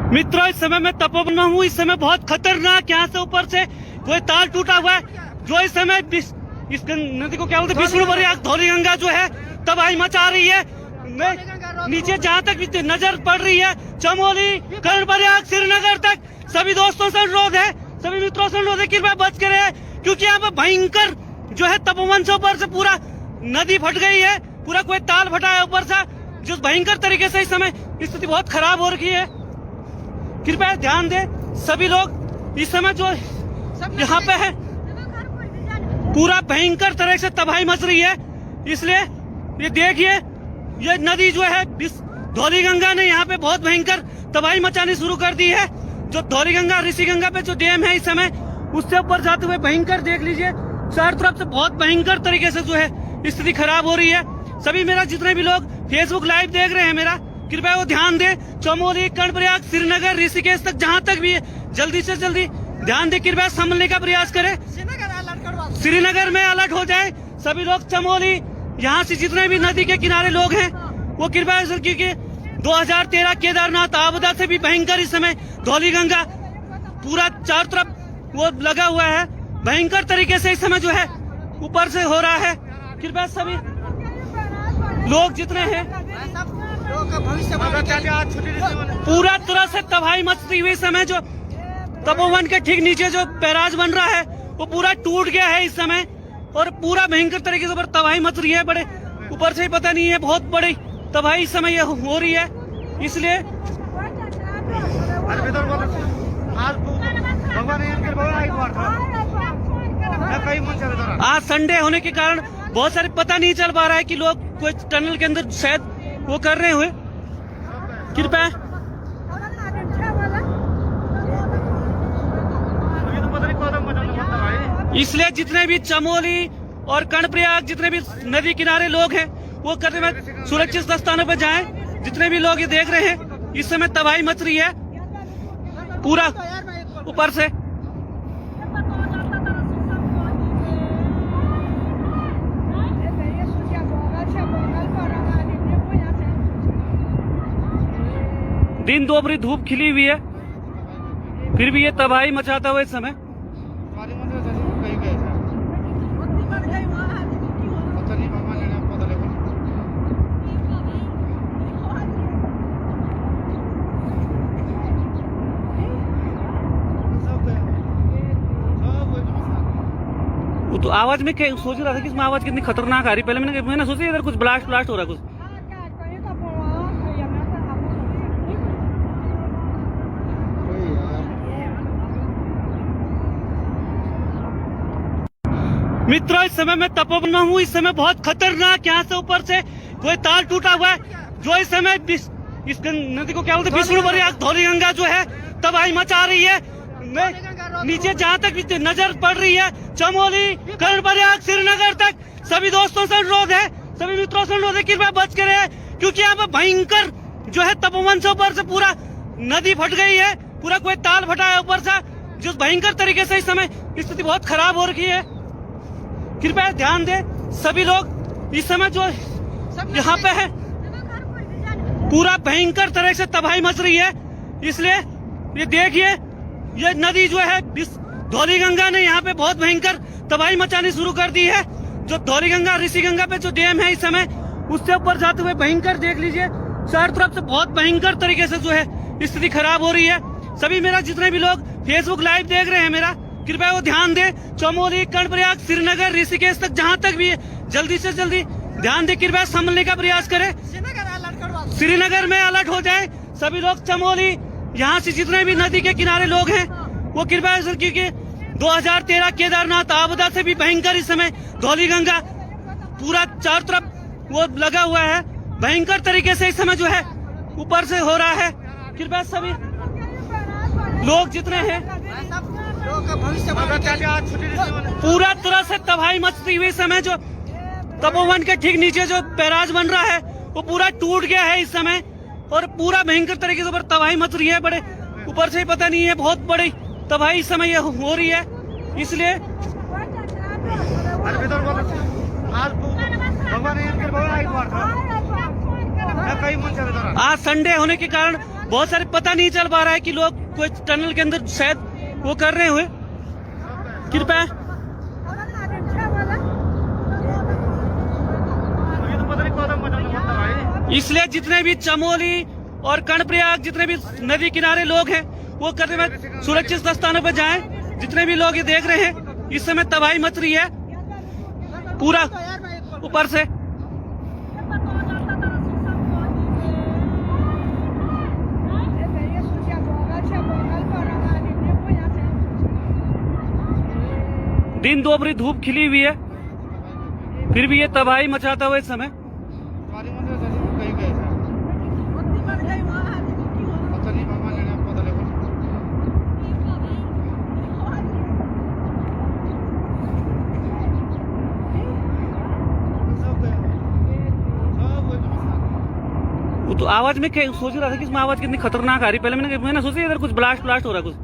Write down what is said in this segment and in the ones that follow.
मित्रों, इस समय मैं तपोवन में हूँ। इस समय बहुत खतरनाक यहाँ से ऊपर से कोई तार टूटा हुआ है, जो इस समय इस नदी को क्या बोलते हैं, विष्णु प्रयाग धौली गंगा जो है तबाही मचा रही है। नीचे जहाँ तक नजर पड़ रही है, चमोली, कर्णप्रयाग, श्रीनगर तक सभी दोस्तों से अनुरोध है, सभी मित्रों से अनुरोध है, कृपया बच के रहे, क्योंकि यहाँ पर भयंकर जो है तपोवन से ऊपर से पूरा नदी फट गई है, पूरा कोई ताल फटा है ऊपर से, जो भयंकर तरीके से इस समय स्थिति बहुत खराब हो रखी है। कृपया ध्यान दे सभी लोग, इस समय जो यहाँ पे है पूरा भयंकर तरह से तबाही मच रही है। इसलिए ये देखिए, ये नदी जो है धौली गंगा ने यहाँ पे बहुत भयंकर तबाही मचानी शुरू कर दी है। जो धौली गंगा ऋषि गंगा पे जो डैम है इस समय, उससे ऊपर जाते हुए भयंकर देख लीजिए, चारों तरफ से बहुत भयंकर तरीके से जो है स्थिति खराब हो रही है। सभी मेरा जितने भी लोग फेसबुक लाइव देख रहे हैं मेरा, कृपया वो ध्यान दे, चमोली, कर्णप्रयाग, श्रीनगर, ऋषिकेश तक जहाँ तक भी है, जल्दी से जल्दी ध्यान दे, कृपया संभलने का प्रयास करें। श्रीनगर में अलर्ट हो जाए सभी लोग। चमोली, यहाँ से जितने भी नदी के किनारे लोग हैं वो कृपया, क्योंकि 2013 केदारनाथ आपदा से भी भयंकर इस समय धौली गंगा पूरा चारों तरफ वो लगा हुआ है, भयंकर तरीके से इस समय जो है ऊपर से हो रहा है। कृपया सभी लोग जितने हैं, पूरा तरह से तबाही मचती हुई समय जो तपोवन के ठीक नीचे जो बैराज बन रहा है वो पूरा टूट गया है इस समय, और पूरा भयंकर तरीके से तबाही मच रही है। बड़े ऊपर से ही पता नहीं है, बहुत बड़ी तबाही इस समय हो रही है। इसलिए आज संडे होने के कारण बहुत सारे पता नहीं चल पा रहा है कि लोग कोई टनल के अंदर शायद वो कर रहे हुए। कृपया इसलिए जितने भी चमोली और कर्णप्रयाग जितने भी नदी किनारे लोग हैं वो करने में सुरक्षित स्थानों पर जाएं। जितने भी लोग ये देख रहे हैं, इस समय तबाही मच रही है पूरा ऊपर से। दिन दोपहरी धूप खिली हुई है, फिर भी ये तबाही मचाता हुआ इस समय। तो आवाज में सोच रहा था कि इसमें आवाज कितनी खतरनाक आ रही। पहले मैंने सोचा इधर कुछ ब्लास्ट हो रहा है कुछ। मित्रों, इस समय मैं तपोवन में हूँ। इस समय बहुत खतरनाक यहाँ से ऊपर से कोई तार टूटा हुआ है, जो इस समय इस नदी को क्या बोलते हैं, विष्णु प्रयाग धौली गंगा जो है तबाही मचा रही है। नीचे जहाँ तक नजर पड़ रही है, चमोली, कर्णप्रयाग, श्रीनगर तक सभी दोस्तों से अनुरोध है, सभी मित्रों से अनुरोध है, कृपया बच के रहे, क्योंकि यहाँ पर भयंकर जो है तपोवन से ऊपर से पूरा नदी फट गई है, पूरा कोई ताल फटा है ऊपर से, जो भयंकर तरीके से इस समय स्थिति बहुत खराब हो रखी है। कृपया ध्यान दे सभी लोग, इस समय जो यहाँ पे है पूरा भयंकर तरह से तबाही मच रही है। इसलिए ये देखिए, ये नदी जो है धौली गंगा ने यहाँ पे बहुत भयंकर तबाही मचानी शुरू कर दी है। जो धौली गंगा ऋषि गंगा पे जो डैम है इस समय, उससे ऊपर जाते हुए भयंकर देख लीजिए, चारों तरफ से बहुत भयंकर तरीके से जो है स्थिति खराब हो रही है। सभी मेरा जितने भी लोग फेसबुक लाइव देख रहे हैं मेरा, कृपया वो ध्यान दे, चमोली, कर्णप्रयाग, श्रीनगर, ऋषिकेश तक जहाँ तक भी है, जल्दी से जल्दी ध्यान दे, कृपया संभलने का प्रयास करें। श्रीनगर में अलर्ट हो जाए सभी लोग। चमोली, यहाँ से जितने भी नदी के किनारे लोग हैं वो कृपया, क्योंकि 2013 केदारनाथ आपदा से भी भयंकर इस समय धौली गंगा पूरा चारों तरफ वो लगा हुआ है, भयंकर तरीके से इस समय जो है ऊपर से हो रहा है। कृपया सभी लोग जितने हैं, पूरा तरह से तबाही मचती हुई समय जो तपोवन के ठीक नीचे जो बैराज बन रहा है वो पूरा टूट गया है इस समय, और पूरा भयंकर तरीके से तबाही मच रही है। बड़े ऊपर से ही पता नहीं है, बहुत बड़ी तबाही इस समय हो रही है। इसलिए आज संडे होने के कारण बहुत सारे पता नहीं चल पा रहा है कि लोग कोई टनल के अंदर शायद वो कर रहे हुए। कृपया इसलिए जितने भी चमोली और कर्णप्रयाग जितने भी नदी किनारे लोग हैं वो करने में सुरक्षित स्थानों पर जाएं। जितने भी लोग ये देख रहे हैं इस समय तबाही मच रही है पूरा ऊपर से। दिन दोपहरी धूप खिली हुई है फिर भी ये तबाही मचाता हुआ इस समय। वो तो आवाज में सोच रहा था कि इसमें आवाज कितनी खतरनाक आ रही। पहले मैंने सोचा इधर कुछ ब्लास्ट हो रहा कुछ।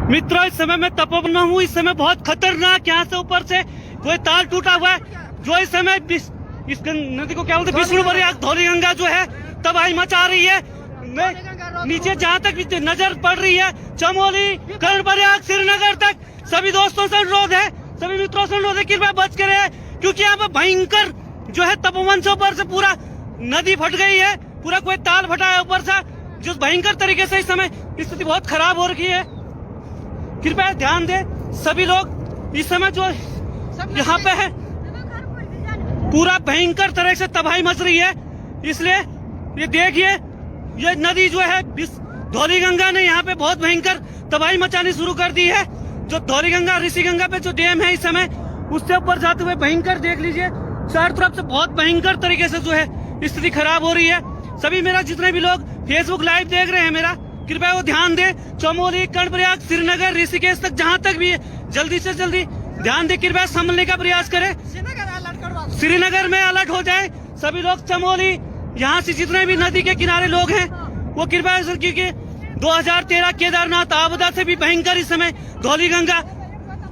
मित्रों इस समय मैं तपोवन में हूँ। इस समय बहुत खतरनाक यहाँ से ऊपर से कोई तार टूटा हुआ है जो इस समय इस नदी को क्या बोलते हैं विष्णु प्रयाग धौली गंगा जो है तबाही मचा रही है। नीचे जहाँ तक नजर पड़ रही है चमोली कर्णप्रयाग श्रीनगर तक सभी दोस्तों से अनुरोध है, सभी मित्रों से अनुरोध है कृपया बच कर रहे क्योंकि यहाँ पे भयंकर जो है तपोवन से ऊपर से पूरा नदी फट गई है। पूरा कोई ताल फटा है ऊपर से जिस भयंकर तरीके से इस समय स्थिति बहुत खराब हो रखी है। कृपया ध्यान दें सभी लोग इस समय जो यहाँ पे है पूरा भयंकर तरह से तबाही मच रही है। इसलिए ये देखिए ये नदी जो है धौली गंगा ने यहाँ पे बहुत भयंकर तबाही मचानी शुरू कर दी है। जो धौली गंगा ऋषि गंगा पे जो डैम है इस समय उससे ऊपर जाते हुए भयंकर देख लीजिए चारों तरफ से बहुत भयंकर तरीके से जो है स्थिति खराब हो रही है। सभी मेरा जितने भी लोग फेसबुक लाइव देख रहे हैं मेरा कृपया वो ध्यान दें। चमोली कर्णप्रयाग श्रीनगर ऋषिकेश तक जहां तक भी जल्दी से जल्दी ध्यान दें, कृपया संभलने का प्रयास करें। श्रीनगर में अलर्ट हो जाए सभी लोग। चमोली यहाँ से जितने भी नदी के किनारे लोग हैं वो कृपया क्योंकि 2013 केदारनाथ आपदा से भी भयंकर इस समय धौली गंगा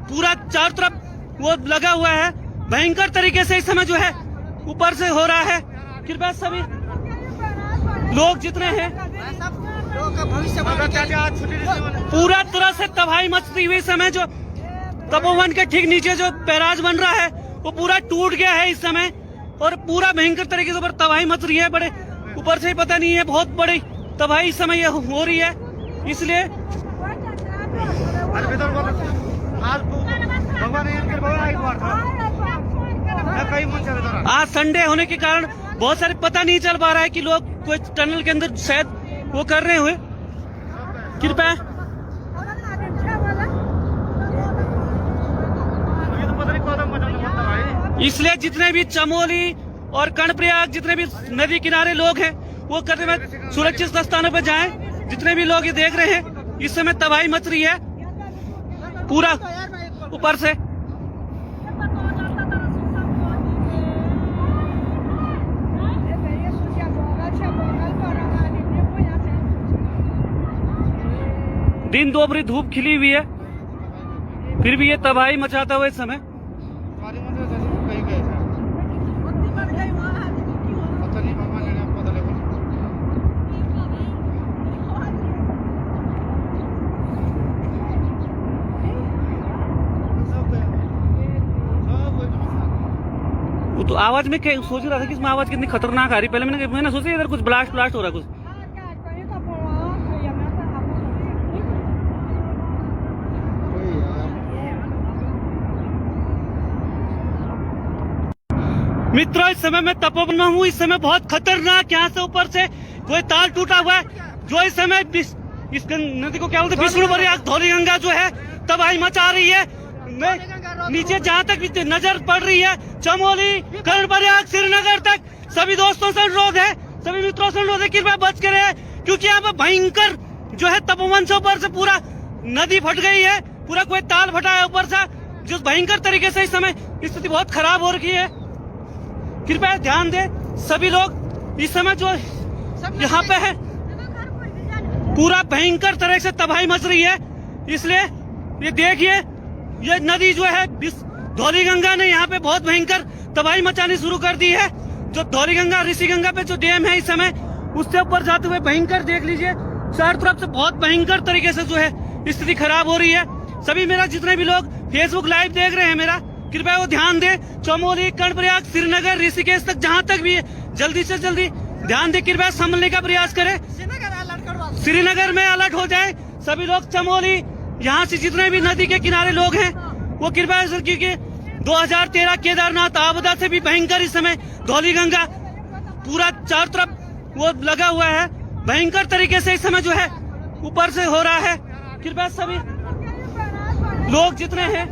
पूरा चारों तरफ वो लगा हुआ है। भयंकर तरीके से इस समय जो है ऊपर से हो रहा है। कृपया सभी लोग जितने हैं पूरा तरह से तबाही मचती हुई समय जो तपोवन के ठीक नीचे जो बैराज बन रहा है वो पूरा टूट गया है इस समय और पूरा भयंकर तरीके से ऊपर तबाही मच रही है। बड़े ऊपर से पता नहीं है बहुत बड़ी तबाही इस समय हो रही है। इसलिए आज संडे होने के कारण बहुत सारे पता नहीं चल पा रहा है कि लोग कोई टनल के अंदर शायद वो कर रहे हुए। कृपया इसलिए जितने भी चमोली और कर्णप्रयाग जितने भी नदी किनारे लोग हैं वो करने में सुरक्षित स्थानों पर जाएं। जितने भी लोग ये देख रहे हैं इस समय तबाही मच रही है पूरा ऊपर से। दिन दोपहरी धूप खिली हुई है फिर भी ये तबाही मचाता हुआ इस समय। वो तो आवाज में सोच रहा था कि इसमें आवाज कितनी खतरनाक आ रही। पहले मैंने सोचा इधर कुछ ब्लास्ट हो रहा कुछ। मित्रों इस समय मैं तपोवन में हूँ। इस समय बहुत खतरनाक यहाँ से ऊपर से कोई तार टूटा हुआ है जो इस समय इस नदी को क्या बोलते हैं विष्णु प्रयाग धौली गंगा जो है तबाही मचा रही है। नीचे जहाँ तक नजर पड़ रही है चमोली कर्णप्रयाग श्रीनगर तक सभी दोस्तों से अनुरोध है, सभी मित्रों से अनुरोध है कृपया बच कर रहे क्योंकि यहाँ पे भयंकर जो है तपोवन से ऊपर से पूरा नदी फट गई है। पूरा कोई ताल फटा है ऊपर से जिस भयंकर तरीके से इस समय स्थिति बहुत खराब हो रखी है। कृपया ध्यान दें सभी लोग इस समय जो यहाँ पे है पूरा भयंकर तरह से तबाही मच रही है। इसलिए ये देखिए ये नदी जो है धौली गंगा ने यहाँ पे बहुत भयंकर तबाही मचानी शुरू कर दी है। जो धौली गंगा ऋषि गंगा पे जो डैम है इस समय उससे ऊपर जाते हुए भयंकर देख लीजिए चारों तरफ से बहुत भयंकर तरीके से जो है स्थिति खराब हो रही है। सभी मेरा जितने भी लोग फेसबुक लाइव देख रहे हैं मेरा कृपया वो ध्यान दें। चमोली, कर्णप्रयाग, श्रीनगर, ऋषिकेश तक जहां तक भी है जल्दी से जल्दी ध्यान दें, कृपया संभलने का प्रयास करें। श्रीनगर में अलर्ट हो जाए सभी लोग। चमोली यहाँ से जितने भी नदी के किनारे लोग हैं वो कृपया, क्योंकि 2013 केदारनाथ आपदा से भी भयंकर इस समय धौली गंगा पूरा चारों तरफ वो लगा हुआ है। भयंकर तरीके से इस समय जो है ऊपर से हो रहा है। कृपया सभी लोग जितने हैं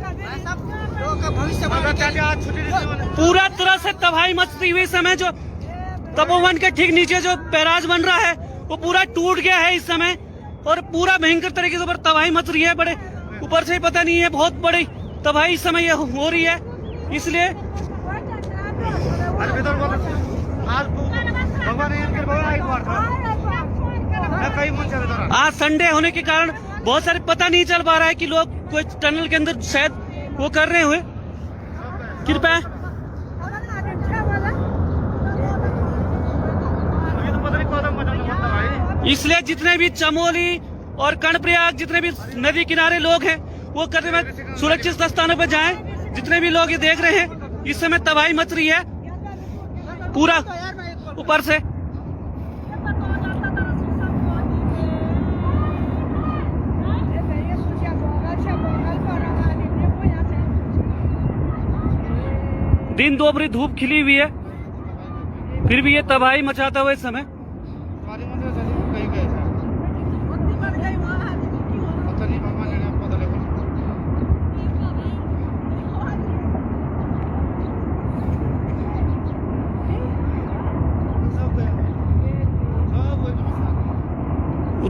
पूरा तरह से तबाही मचती हुई समय जो तपोवन के ठीक नीचे जो बैराज बन रहा है वो पूरा टूट गया है इस समय और पूरा भयंकर तरीके से ऊपर तबाही मच रही है। बड़े ऊपर से पता नहीं है बहुत बड़ी तबाही इस समय ये हो रही है। इसलिए आज संडे होने के कारण बहुत सारे पता नहीं चल पा रहा है कि लोग कोई टनल के अंदर शायद वो कर रहे हुए। कृपया इसलिए जितने भी चमोली और कर्णप्रयाग जितने भी नदी किनारे लोग हैं वो करने में सुरक्षित स्थानों पर जाएं। जितने भी लोग ये देख रहे हैं इस समय तबाही मच रही है पूरा ऊपर से। दिन दोपहरी धूप खिली हुई है फिर भी ये तबाही मचाता हुआ इस समय।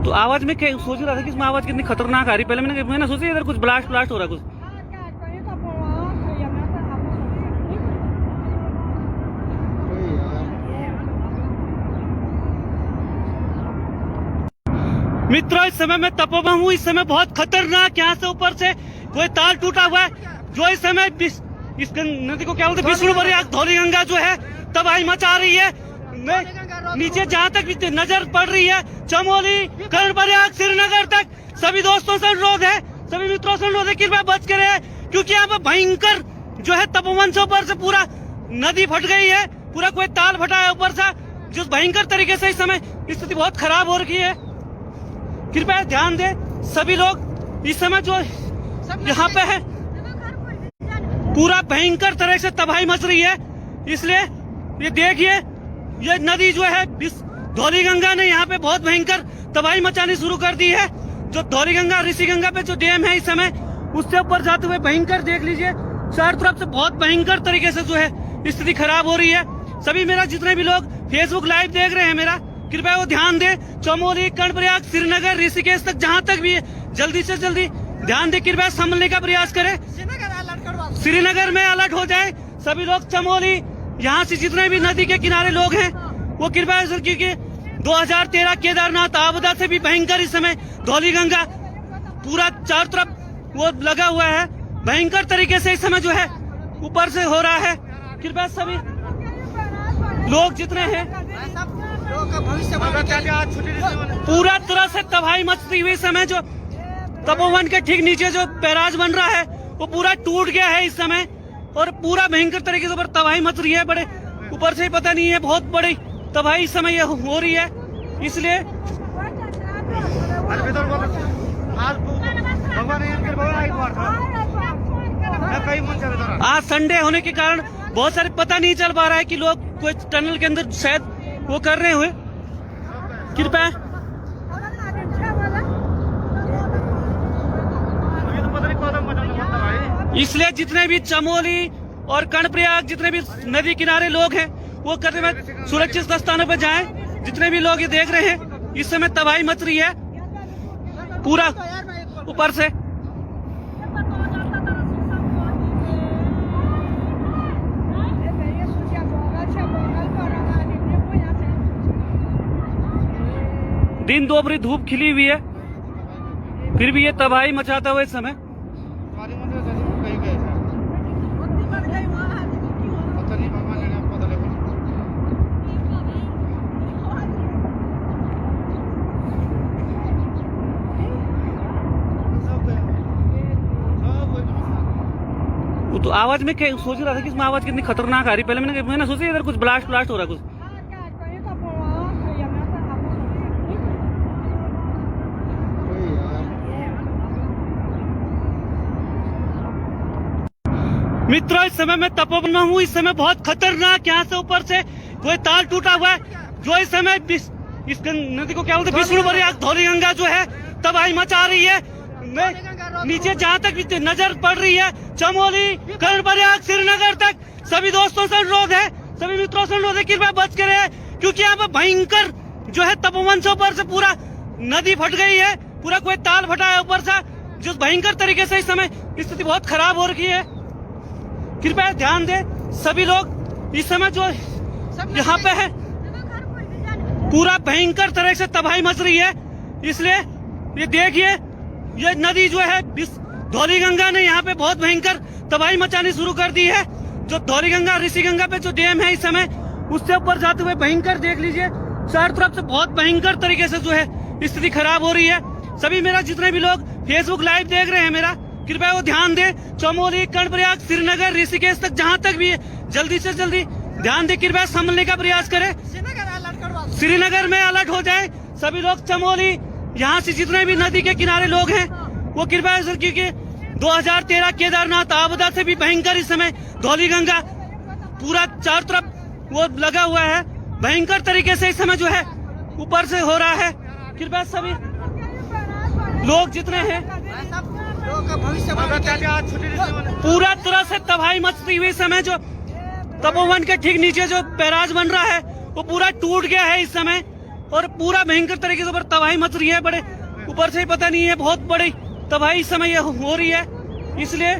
तो आवाज में सोच रहा था कि इसमें आवाज कितनी खतरनाक आ रही। पहले मैंने सोचा इधर कुछ ब्लास्ट हो रहा है कुछ। मित्रों इस समय मैं तपोवन हूँ। इस समय बहुत खतरनाक यहाँ से ऊपर से कोई तार टूटा हुआ है जो इस समय इस नदी को क्या बोलते हैं विष्णुप्रयाग धौली गंगा जो है तबाही मचा रही है। नीचे जहाँ तक भी नजर पड़ रही है चमोली, कर्णप्रयाग, श्रीनगर तक सभी दोस्तों से अनुरोध है, सभी मित्रों से अनुरोध है कृपया बच कर रहे क्योंकि यहाँ पे भयंकर जो है तपोवन से ऊपर से पूरा नदी फट गई है। पूरा कोई ताल फटा है ऊपर से जिस भयंकर तरीके से इस समय स्थिति बहुत खराब हो रही है। कृपया ध्यान दें सभी लोग इस समय जो यहाँ पे है पूरा भयंकर तरह से तबाही मच रही है। इसलिए ये देखिए ये नदी जो है धौली गंगा ने यहाँ पे बहुत भयंकर तबाही मचानी शुरू कर दी है। जो धौली गंगा ऋषि गंगा पे जो डैम है इस समय उससे ऊपर जाते हुए भयंकर देख लीजिए चारों तरफ से बहुत भयंकर तरीके से जो है स्थिति खराब हो रही है। सभी मेरा जितने भी लोग फेसबुक लाइव देख रहे हैं मेरा कृपया वो ध्यान दें। चमोली, कर्णप्रयाग, श्रीनगर, ऋषिकेश तक जहां तक भी है जल्दी से जल्दी ध्यान दें, कृपया संभलने का प्रयास करें। श्रीनगर में अलर्ट हो जाए सभी लोग। चमोली यहाँ से जितने भी नदी के किनारे लोग हैं वो कृपया, क्योंकि 2013 केदारनाथ आपदा से भी भयंकर इस समय धौली गंगा पूरा चारों तरफ वो लगा हुआ है। भयंकर तरीके से इस समय जो है ऊपर से हो रहा है। कृपया सभी लोग जितने हैं पूरा तरह से तबाही मचती हुई समय जो तपोवन के ठीक नीचे जो बैराज बन रहा है वो पूरा टूट गया है इस समय और पूरा भयंकर तरीके से ऊपर तबाही मच रही है। बड़े ऊपर से पता नहीं है बहुत बड़ी तबाही इस समय ये हो रही है। इसलिए आज संडे होने के कारण बहुत सारे पता नहीं चल पा रहा है कि लोग कोई टनल के अंदर शायद वो कर रहे हुए। कृपया इसलिए जितने भी चमोली और कर्णप्रयाग जितने भी नदी किनारे लोग हैं वो करने में सुरक्षित स्थानों पर जाएं। जितने भी लोग ये देख रहे हैं इस समय तबाही मच रही है पूरा ऊपर से। दिन दोपहरी धूप खिली हुई है फिर भी ये तबाही मचाता हुआ इस समय। वो तो आवाज में सोच रहा था कि इसमें आवाज कितनी खतरनाक आ रही। पहले मैंने सोचा इधर कुछ ब्लास्ट हो रहा है कुछ। मित्रों, इस समय मैं तपोवन में हूँ। इस समय बहुत खतरनाक यहाँ से ऊपर से कोई तार टूटा हुआ है, जो इस समय इस नदी को क्या बोलते हैं, विष्णु प्रयाग धौली गंगा जो है तबाही मचा रही है। नीचे जहाँ तक नजर पड़ रही है, चमोली, कर्णप्रयाग, श्रीनगर तक सभी दोस्तों से अनुरोध है, सभी मित्रों से अनुरोध है कि कृपया बच कर, क्योंकि यहाँ पे भयंकर जो है तपोवन से ऊपर से पूरा नदी फट गई है, पूरा कोई ताल फटा है ऊपर से, जो भयंकर तरीके से इस समय स्थिति बहुत खराब हो रखी है। कृपया ध्यान दें सभी लोग। इस समय जो यहाँ पे है पूरा भयंकर तरह से तबाही मच रही है, इसलिए ये देखिए, ये नदी जो है धौली गंगा ने यहाँ पे बहुत भयंकर तबाही मचानी शुरू कर दी है। जो धौली गंगा ऋषि गंगा पे जो डैम है इस समय, उससे ऊपर जाते हुए भयंकर देख लीजिए, चारों तरफ से बहुत भयंकर तरीके से जो है स्थिति खराब हो रही है। सभी मेरा जितने भी लोग फेसबुक लाइव देख रहे हैं मेरा, कृपया वो ध्यान दें। चमोली, कर्णप्रयाग, श्रीनगर, ऋषिकेश तक जहाँ तक भी है, जल्दी से जल्दी ध्यान दें, कृपया संभलने का प्रयास करें। श्रीनगर में अलर्ट हो जाए सभी लोग। चमोली, यहाँ से जितने भी नदी के किनारे लोग हैं वो कृपया, क्योंकि 2013 केदारनाथ आपदा से भी भयंकर इस समय धौली गंगा पूरा चारों तरफ वो लगा हुआ है, भयंकर तरीके से इस समय जो है ऊपर से हो रहा है। कृपया सभी लोग जितने हैं पूरा तरह से तबाही मचती हुई समय, जो तपोवन के ठीक नीचे जो बैराज बन रहा है वो पूरा टूट गया है इस समय, और पूरा भयंकर तरीके से ऊपर तबाही मच रही है। बड़े ऊपर से ही पता नहीं है, बहुत बड़ी तबाही इस समय हो रही है, इसलिए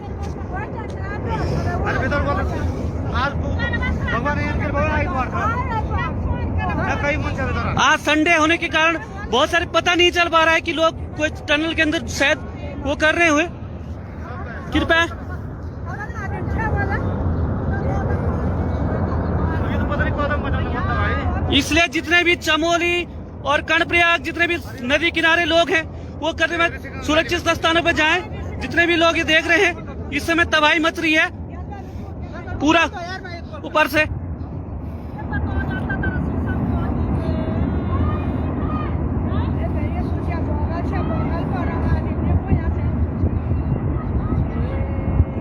आज संडे होने के कारण बहुत सारे पता नहीं चल पा रहा है कि लोग कोई टनल के अंदर शायद वो कर रहे हुए। कृपया इसलिए जितने भी चमोली और कर्णप्रयाग, जितने भी नदी किनारे लोग हैं वो करने में सुरक्षित स्थानों पर जाएं। जितने भी लोग ये देख रहे हैं, इस समय तबाही मच रही है पूरा ऊपर से।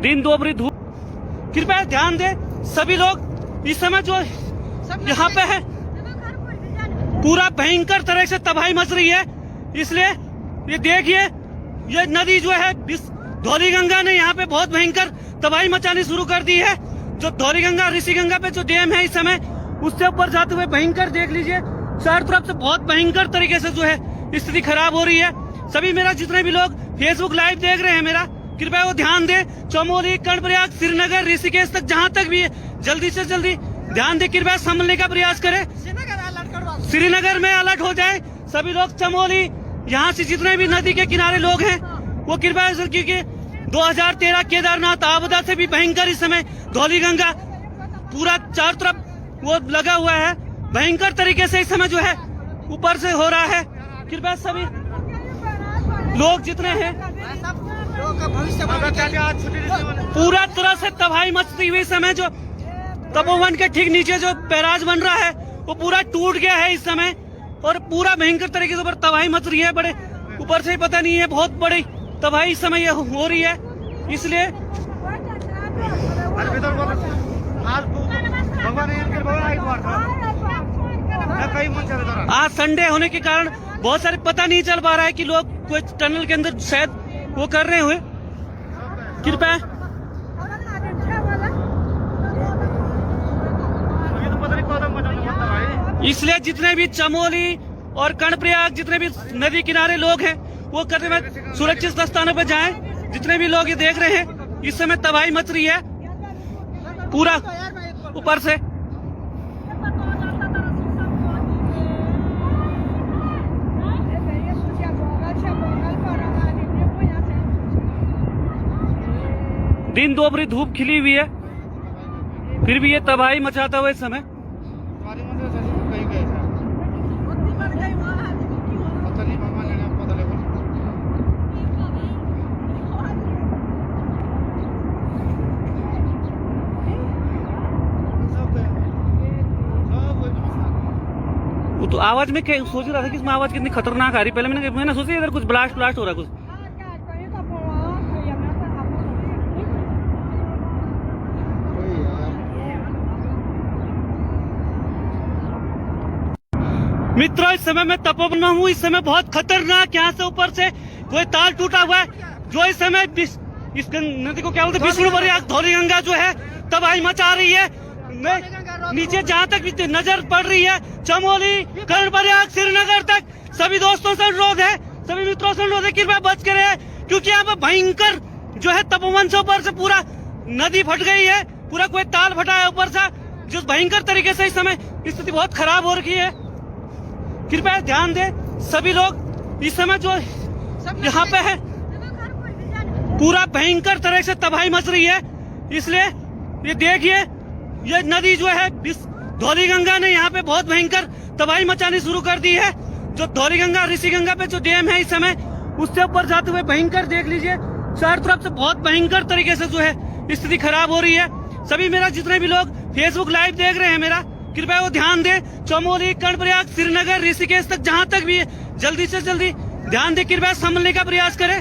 दिन दोपहरी धूप। कृपया ध्यान दें सभी लोग। इस समय जो यहाँ पे है पूरा भयंकर तरह से तबाही मच रही है, इसलिए ये देखिए, ये नदी जो है धौली गंगा ने यहाँ पे बहुत भयंकर तबाही मचानी शुरू कर दी है। जो धौली गंगा ऋषि गंगा पे जो डैम है इस समय, उससे ऊपर जाते हुए भयंकर देख लीजिए, चारों तरफ से बहुत भयंकर तरीके से जो है स्थिति खराब हो रही है। सभी मेरा जितने भी लोग फेसबुक लाइव देख रहे हैं मेरा, कृपया वो ध्यान दें। चमोली, कर्णप्रयाग, श्रीनगर, ऋषिकेश तक जहाँ तक भी है, जल्दी से जल्दी ध्यान दें, कृपया संभलने का प्रयास करें। श्रीनगर में अलर्ट हो जाए सभी लोग। चमोली, यहाँ से जितने भी नदी के किनारे लोग हैं वो कृपया, क्योंकि 2013 केदारनाथ आपदा से भी भयंकर इस समय धौली गंगा पूरा चारों तरफ वो लगा हुआ है, भयंकर तरीके से इस समय जो है ऊपर से हो रहा है। कृपया सभी लोग जितने हैं पूरा तरह से तबाही मचती हुई समय, जो तपोवन के ठीक नीचे जो बैराज बन रहा है वो पूरा टूट गया है इस समय, और पूरा भयंकर तरीके से ऊपर तबाही मच रही है। बड़े ऊपर से ही पता नहीं है, बहुत बड़ी तबाही इस समय हो रही है, इसलिए आज संडे होने के कारण बहुत सारे पता नहीं चल पा रहा है कि लोग कोई टनल के अंदर शायद वो कर रहे हुए। कृपया इसलिए जितने भी चमोली और कर्णप्रयाग, जितने भी नदी किनारे लोग हैं वो करने में सुरक्षित स्थानों पर जाएं। जितने भी लोग ये देख रहे हैं, इस समय तबाही मच रही है पूरा ऊपर से। दिन दोपहरी धूप खिली हुई है, फिर भी ये तबाही मचाता हुआ इस समय। तो आवाज में सोच रहा था कि इसमें आवाज कितनी खतरनाक आ रही। पहले मैंने सोचा इधर कुछ ब्लास्ट हो रहा कुछ। मित्रों, इस समय मैं तपोवन में हूँ। इस समय बहुत खतरनाक यहाँ से ऊपर से कोई तार टूटा हुआ है, जो इस समय इस नदी को क्या बोलते हैं, विष्णु प्रयाग धौली गंगा जो है तबाही मचा रही है। नीचे जहाँ तक भी नजर पड़ रही है, चमोली, कर्णप्रयाग, श्रीनगर तक सभी दोस्तों से अनुरोध है, सभी मित्रों से अनुरोध है, कृपया बच कर रहे, क्योंकि यहाँ पे भयंकर जो है तपोवन से ऊपर से पूरा नदी फट गई है, पूरा कोई ताल फटा है ऊपर से, जिस भयंकर तरीके से इस समय स्थिति बहुत खराब हो रखी है। कृपया ध्यान दें सभी लोग। इस समय जो यहाँ पे है पूरा भयंकर तरह से तबाही मच रही है। इसलिए ये देखिए, ये नदी जो है धौली गंगा ने यहाँ पे बहुत भयंकर तबाही मचानी शुरू कर दी है। जो धौली गंगा ऋषि गंगा पे जो डैम है इस समय, उससे ऊपर जाते हुए भयंकर देख लीजिए, चारों तरफ से बहुत भयंकर तरीके से जो है स्थिति खराब हो रही है। सभी मेरा जितने भी लोग फेसबुक लाइव देख रहे हैं मेरा, कृपया वो ध्यान दें। चमोली, कर्णप्रयाग, श्रीनगर, ऋषिकेश तक जहां तक भी है, जल्दी से जल्दी ध्यान दें, कृपया संभलने का प्रयास करें।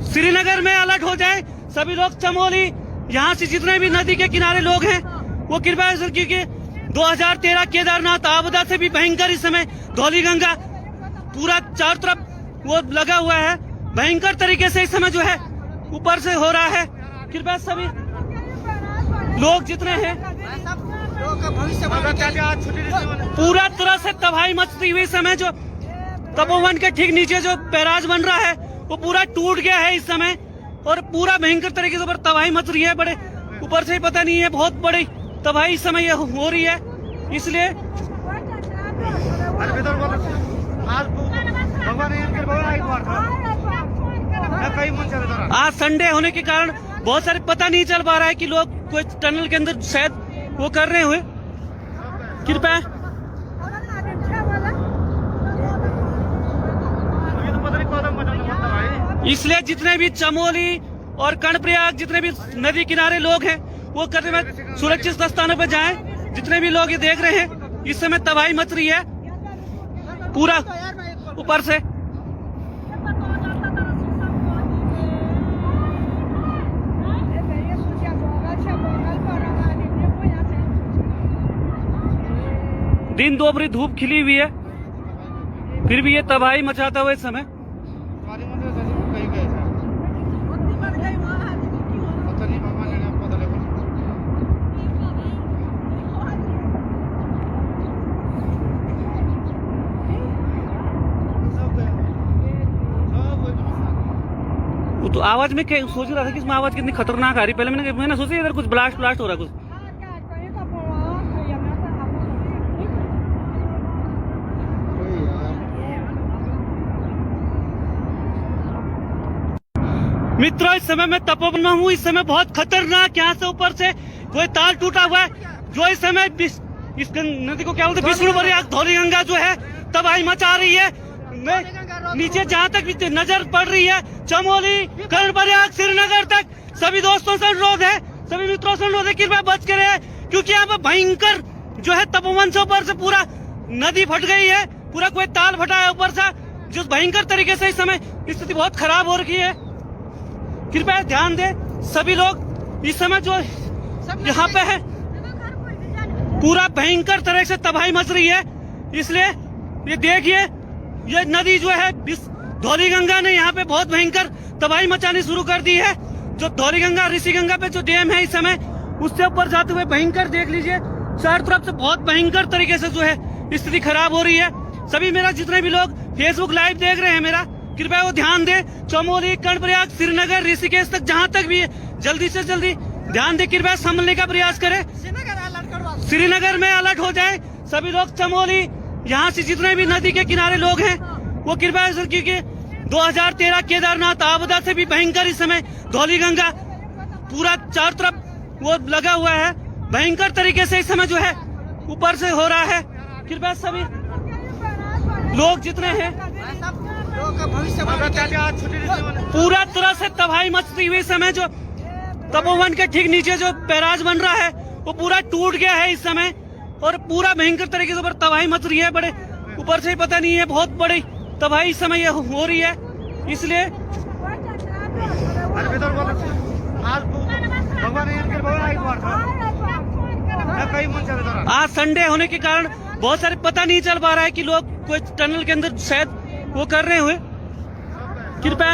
श्रीनगर में अलर्ट हो जाए सभी लोग। चमोली, यहाँ से जितने भी नदी के किनारे लोग हैं वो कृपया, क्योंकि 2013 केदारनाथ आपदा से भी भयंकर इस समय धौली गंगा पूरा चारों तरफ वो लगा हुआ है, भयंकर तरीके से इस समय जो है ऊपर से हो रहा है। कृपया सभी लोग जितने हैं पूरा तरह से तबाही मचती हुई समय, जो तपोवन के ठीक नीचे जो बैराज बन रहा है वो पूरा टूट गया है इस समय, और पूरा भयंकर तरीके से तबाही मच रही है। बड़े ऊपर से पता नहीं है, बहुत बड़ी तबाही इस समय हो रही है। इसलिए आज संडे होने के कारण बहुत सारे पता नहीं चल पा रहा है कि लोग कोई टनल के अंदर शायद वो कर रहे हुए। कृपया इसलिए जितने भी चमोली और कर्णप्रयाग जितने भी नदी किनारे लोग हैं वो करते हुए सुरक्षित स्थानों पर जाएं। जितने भी लोग ये देख रहे हैं इस समय तबाही मच रही है पूरा ऊपर से। दिन दोपहरी धूप खिली हुई है, फिर भी ये तबाही मचाता हुआ इस समय। तो आवाज में सोच रहा था कि इसमें आवाज कितनी खतरनाक आ रही। पहले मैंने सोचा इधर कुछ ब्लास्ट हो रहा कुछ। मित्रों, इस समय मैं तपोवन में हूँ। इस समय बहुत खतरनाक यहाँ से ऊपर से कोई तार टूटा हुआ है, जो इस समय इस नदी को क्या बोलते हैं, विष्णु प्रयाग धौली गंगा जो है तबाही मचा रही है। नीचे जहाँ तक भी नजर पड़ रही है, चमोली, कर्णप्रयाग, श्रीनगर तक सभी दोस्तों से अनुरोध है, सभी मित्रों से अनुरोध है, कृपया बच कर रहे, क्योंकि यहाँ पे भयंकर जो है तपोवन से ऊपर से पूरा नदी फट गई है, पूरा कोई ताल फटा है ऊपर से, जिस भयंकर तरीके से इस समय स्थिति बहुत खराब हो रखी है। कृपया ध्यान दें सभी लोग। इस समय जो यहाँ पे है पूरा भयंकर तरह से तबाही मच रही है। इसलिए ये देखिए, ये नदी जो है धौली गंगा ने यहाँ पे बहुत भयंकर तबाही मचानी शुरू कर दी है। जो धौली गंगा ऋषि गंगा पे जो डैम है इस समय, उससे ऊपर जाते हुए भयंकर देख लीजिए, चारों तरफ से बहुत भयंकर तरीके से जो है स्थिति खराब हो रही है। सभी मेरा जितने भी लोग फेसबुक लाइव देख रहे हैं मेरा, कृपया वो ध्यान दें। चमोली, कर्णप्रयाग, श्रीनगर, ऋषिकेश तक जहां तक भी है, जल्दी से जल्दी ध्यान दें, कृपया संभलने का प्रयास करें। श्रीनगर में अलर्ट हो जाए सभी लोग। चमोली, यहाँ से जितने भी नदी के किनारे लोग हैं वो कृपया, क्योंकि 2013 केदारनाथ आपदा से भी भयंकर इस समय धौली गंगा पूरा चारों तरफ वो लगा हुआ है, भयंकर तरीके से इस समय जो है ऊपर से हो रहा है। कृपया सभी लोग जितने हैं पूरा तरह से तबाही मचती हुई समय, जो तपोवन के ठीक नीचे जो बैराज बन रहा है वो पूरा टूट गया है इस समय, और पूरा भयंकर तरीके से ऊपर तबाही मच रही है। बड़े ऊपर से ही पता नहीं है, बहुत बड़ी तबाही इस समय ये हो रही है। इसलिए आज संडे होने के कारण बहुत सारे पता नहीं चल पा रहा है कि लोग कोई टनल के अंदर शायद वो कर रहे हुए। कृपया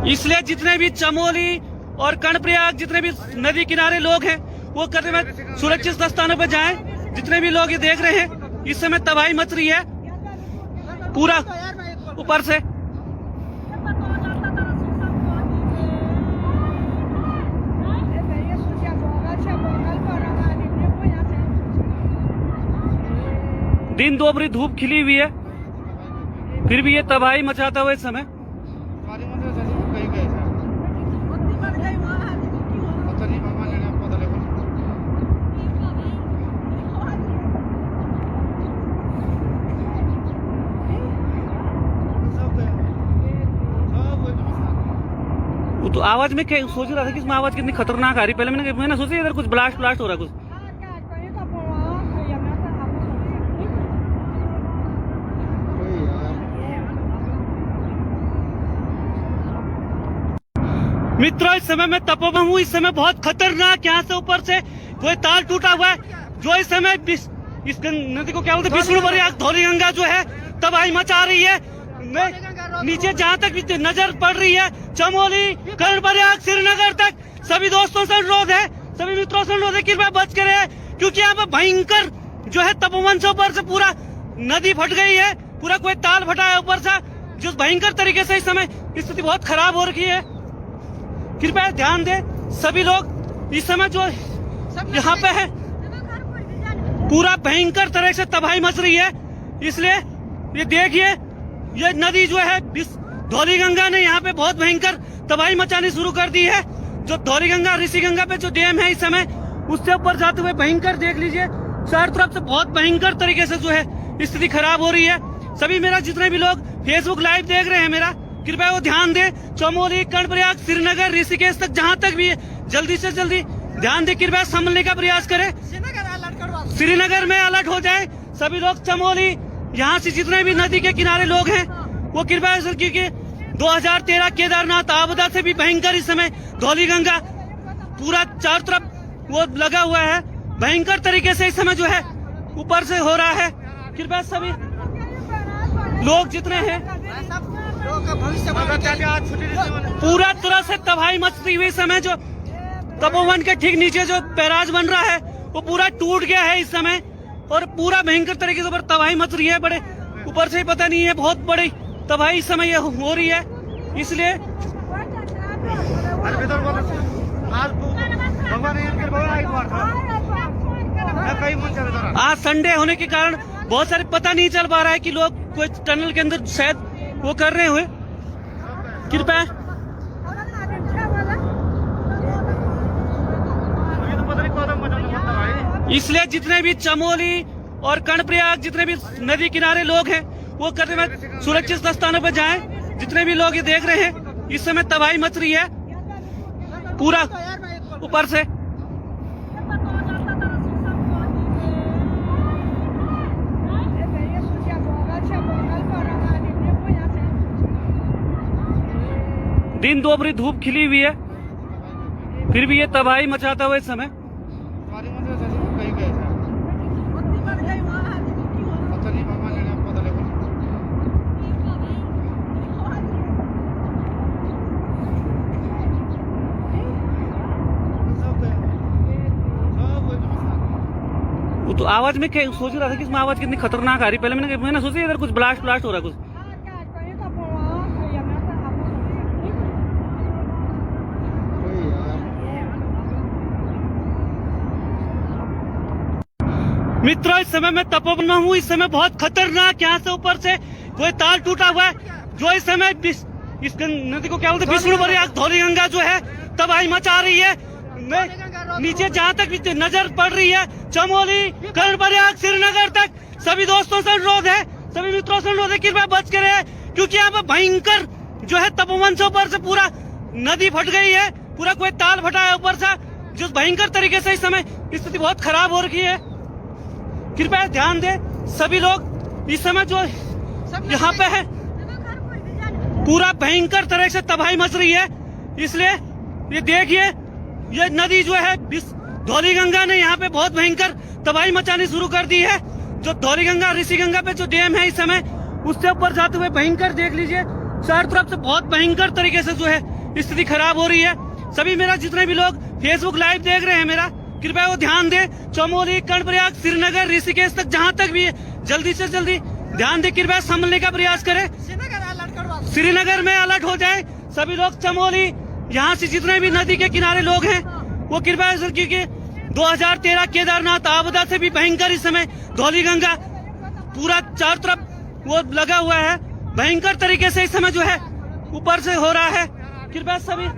इसलिए जितने भी चमोली और कर्णप्रयाग जितने भी नदी किनारे लोग हैं वो करने में सुरक्षित स्थानों पर जाएं। जितने भी लोग ये देख रहे हैं इस समय तबाही मच रही है पूरा ऊपर से। दिन दोपहरी धूप खिली हुई है, फिर भी ये तबाही मचाता हुआ इस समय। तो आवाज में सोच रहा था कि इसमें आवाज कितनी खतरनाक आ रही। पहले मैंने सोचा इधर कुछ ब्लास्ट हो रहा है कुछ। मित्रों इस समय मैं तपोवन हूँ। इस समय बहुत खतरनाक यहाँ से ऊपर से कोई तार टूटा हुआ है जो इस समय इस नदी को क्या बोलते हैं, विष्णु प्रयाग धौली गंगा जो है तबाही मचा रही है। नीचे जहाँ तक नजर पड़ रही है चमोली कर्णप्रयाग श्रीनगर तक सभी दोस्तों से अनुरोध है, सभी मित्रों से अनुरोध है कृपया बच कर रहे, क्योंकि यहाँ पे भयंकर जो है तपोवन से ऊपर से पूरा नदी फट गई है, पूरा कोई ताल फटा है ऊपर से, जिस भयंकर तरीके से इस समय स्थिति बहुत खराब हो रखी है। कृपया ध्यान दें सभी लोग। इस समय जो यहाँ पे है पूरा भयंकर तरह से तबाही मच रही है। इसलिए ये देखिए ये नदी जो है धौली गंगा ने यहाँ पे बहुत भयंकर तबाही मचानी शुरू कर दी है। जो धौली गंगा ऋषि गंगा पे जो डैम है इस समय उससे ऊपर जाते हुए भयंकर देख लीजिए चारों तरफ से बहुत भयंकर तरीके से जो है स्थिति खराब हो रही है। सभी मेरा जितने भी लोग फेसबुक लाइव देख रहे हैं मेरा कृपया वो ध्यान दें। चमोली कर्णप्रयाग श्रीनगर ऋषिकेश तक जहाँ तक भी है जल्दी से जल्दी ध्यान दें, कृपया संभलने का प्रयास करें। श्रीनगर में अलर्ट हो जाए सभी लोग। चमोली यहाँ से जितने भी नदी के किनारे लोग हैं वो कृपया, क्योंकि 2013 केदारनाथ आपदा से भी भयंकर इस समय धौली गंगा पूरा चारों तरफ वो लगा हुआ है। भयंकर तरीके से इस समय जो है ऊपर से हो रहा है। कृपया सभी लोग जितने हैं पूरा तरह से तबाही मचती हुई समय जो तपोवन के ठीक नीचे जो बैराज बन रहा है वो पूरा टूट गया है इस समय और पूरा भयंकर तरीके से ऊपर तबाही मच रही है। बड़े ऊपर से ही पता नहीं है, बहुत बड़ी तबाही इस समय ये हो रही है। इसलिए आज संडे होने के कारण बहुत सारे पता नहीं चल पा रहा है कि लोग कोई टनल के अंदर शायद वो कर रहे हुए। कृपया इसलिए जितने भी चमोली और कर्णप्रयाग जितने भी नदी किनारे लोग हैं वो करने में सुरक्षित स्थानों पर जाएं। जितने भी लोग ये देख रहे हैं इस समय तबाही मच रही है पूरा ऊपर से। दिन दोपहरी धूप खिली हुई है, फिर भी ये तबाही मचाता हुआ इस समय। तो आवाज में सोच रहा था कि इसमें आवाज कितनी खतरनाक आ रही। पहले मैंने सोचा इधर कुछ ब्लास्ट हो रहा है कुछ। मित्रों इस समय मैं तपोवन में हूँ। इस समय बहुत खतरनाक यहाँ से ऊपर से कोई तार टूटा हुआ है जो इस समय इस नदी को क्या बोलते हैं, विष्णु प्रयाग धौली गंगा जो है तबाही मचा रही है। नीचे जहाँ तक नजर पड़ रही है चमोली कर्णप्रयाग श्रीनगर तक सभी दोस्तों से अनुरोध है, सभी मित्रों से अनुरोध है कृपया बच कर रहे, क्योंकि यहाँ पे भयंकर जो है तपोवन से ऊपर से पूरा नदी फट गई है, पूरा कोई ताल फटा है ऊपर से, जो भयंकर तरीके से इस समय स्थिति बहुत खराब हो रखी है। कृपया ध्यान दें सभी लोग, इस समय जो यहाँ पे है पूरा भयंकर तरह से तबाही मच रही है। इसलिए ये देखिए, ये नदी जो है धौली गंगा ने यहाँ पे बहुत भयंकर तबाही मचानी शुरू कर दी है। जो धौली गंगा ऋषि गंगा पे जो डैम है इस समय, उससे ऊपर जाते हुए भयंकर देख लीजिए, चारों तरफ से बहुत भयंकर तरीके से जो है स्थिति खराब हो रही है। सभी मेरा जितने भी लोग फेसबुक लाइव देख रहे हैं मेरा, कृपया वो ध्यान दें। चमोली, कर्णप्रयाग, श्रीनगर, ऋषिकेश तक जहां तक भी है, जल्दी से जल्दी ध्यान दें, कृपया संभलने का प्रयास करें। श्रीनगर में अलर्ट हो जाए सभी लोग। चमोली, यहाँ से जितने भी नदी के किनारे लोग हैं वो कृपया, क्योंकि 2013 केदारनाथ आपदा से भी भयंकर इस समय धौली गंगा पूरा चारों तरफ वो लगा हुआ है। भयंकर तरीके से इस समय जो है ऊपर से हो रहा है। कृपया सभी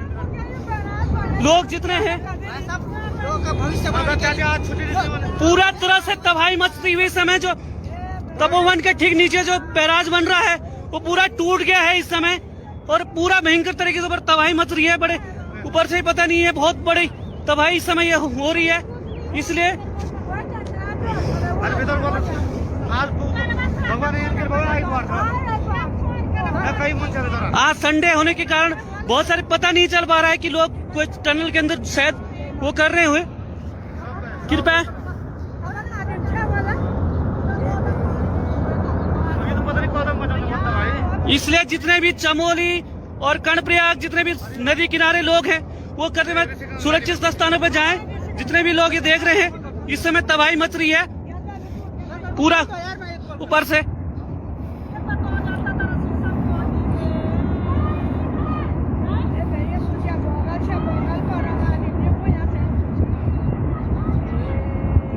लोग जितने हैं पूरा तरह से तबाही मचती हुई समय, जो तपोवन के ठीक नीचे जो बैराज बन रहा है वो पूरा टूट गया है इस समय, और पूरा भयंकर तरीके से ऊपर तबाही मच रही है। बड़े ऊपर से ही पता नहीं है, बहुत बड़ी तबाही इस समय हो रही है। इसलिए आज संडे होने के कारण बहुत सारे पता नहीं चल पा रहा है कि लोग कोई टनल के अंदर शायद वो कर रहे हुए। कृपया इसलिए जितने भी चमोली और कर्णप्रयाग जितने भी नदी किनारे लोग हैं वो करने में सुरक्षित स्थानों पर जाएं। जितने भी लोग ये देख रहे हैं इस समय तबाही मच रही है पूरा ऊपर से।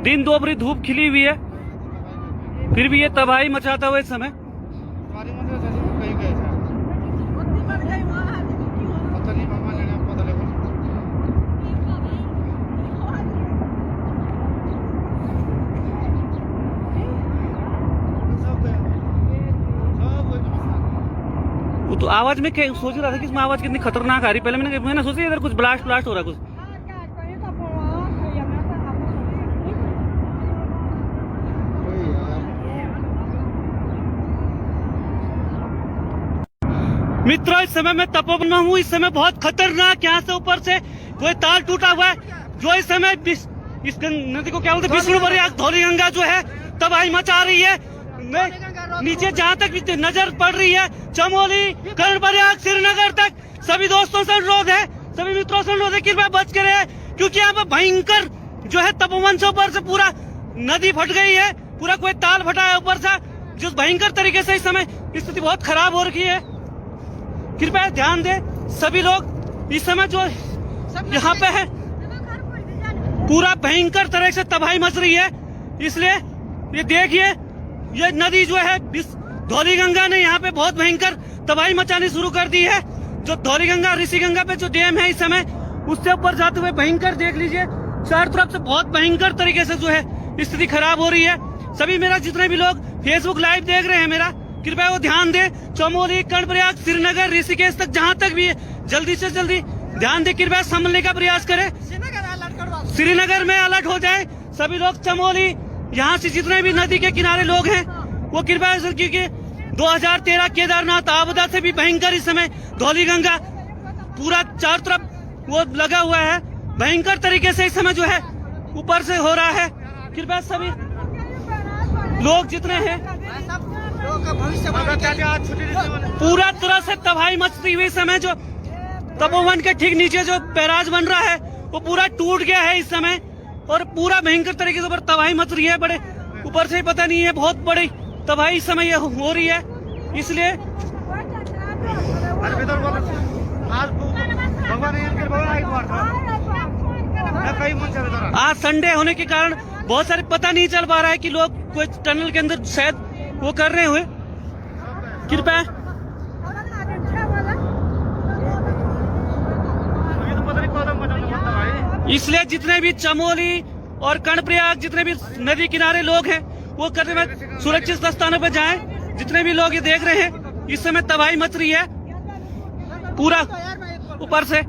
दिन दोपहरी धूप खिली हुई है, फिर भी ये तबाही मचाता हुआ इस समय। वो तो आवाज में सोच रहा था कि इसमें आवाज कितनी खतरनाक आ रही। पहले मैंने सोचा इधर कुछ ब्लास्ट हो रहा है कुछ। मित्रों, इस समय मैं तपोवन में हूँ। इस समय बहुत खतरनाक यहाँ से ऊपर से कोई तार टूटा हुआ है, जो इस समय इस नदी को क्या बोलते हैं, विष्णुपुरी धौली गंगा जो है तबाही मचा रही है। नीचे जहाँ तक भी नजर पड़ रही है, चमोली, कर्णप्रयाग, श्रीनगर तक सभी दोस्तों से अनुरोध है, सभी मित्रों से अनुरोध है, कृपया बच के रहे, क्योंकि यहाँ पे भयंकर जो है तपोवन से ऊपर से पूरा नदी फट गई है। पूरा कोई ताल फटा है ऊपर से, जो भयंकर तरीके से इस समय स्थिति बहुत खराब हो रखी है। कृपया ध्यान दें सभी लोग, इस समय जो यहाँ पे है पूरा भयंकर तरह से तबाही मच रही है। इसलिए ये देखिए, ये नदी जो है धौली गंगा ने यहाँ पे बहुत भयंकर तबाही मचानी शुरू कर दी है। जो धौली गंगा ऋषि गंगा पे जो डैम है इस समय, उससे ऊपर जाते हुए भयंकर देख लीजिए, चारों तरफ से बहुत भयंकर तरीके से जो है स्थिति खराब हो रही है। सभी मेरा जितने भी लोग फेसबुक लाइव देख रहे हैं मेरा, कृपया वो ध्यान दें। चमोली, कर्णप्रयाग, श्रीनगर, ऋषिकेश तक जहां तक भी है, जल्दी से जल्दी ध्यान दें, कृपया संभलने का प्रयास करें। श्रीनगर में अलर्ट हो जाए सभी लोग। चमोली, यहाँ से जितने भी नदी के किनारे लोग हैं वो कृपया, क्योंकि 2013 केदारनाथ आपदा से भी भयंकर इस समय धौली गंगा पूरा चारों तरफ वो लगा हुआ है। भयंकर तरीके से इस समय जो है ऊपर से हो रहा है। कृपया सभी लोग जितने हैं पूरा तरह से तबाही मचती हुई समय, जो तपोवन के ठीक नीचे जो बैराज बन रहा है वो पूरा टूट गया है इस समय, और पूरा भयंकर तरीके से ऊपर तबाही मच रही है। बड़े ऊपर से ही पता नहीं है, बहुत बड़ी तबाही इस समय हो रही है। इसलिए आज संडे होने के कारण बहुत सारे पता नहीं चल पा रहा है कि लोग कोई टनल के अंदर शायद वो कर रहे हुए। कृपया इसलिए जितने भी चमोली और कर्णप्रयाग जितने भी नदी किनारे लोग हैं वो करने में सुरक्षित स्थानों पर जाएं। जितने भी लोग ये देख रहे हैं इस समय तबाही मच रही है पूरा ऊपर से।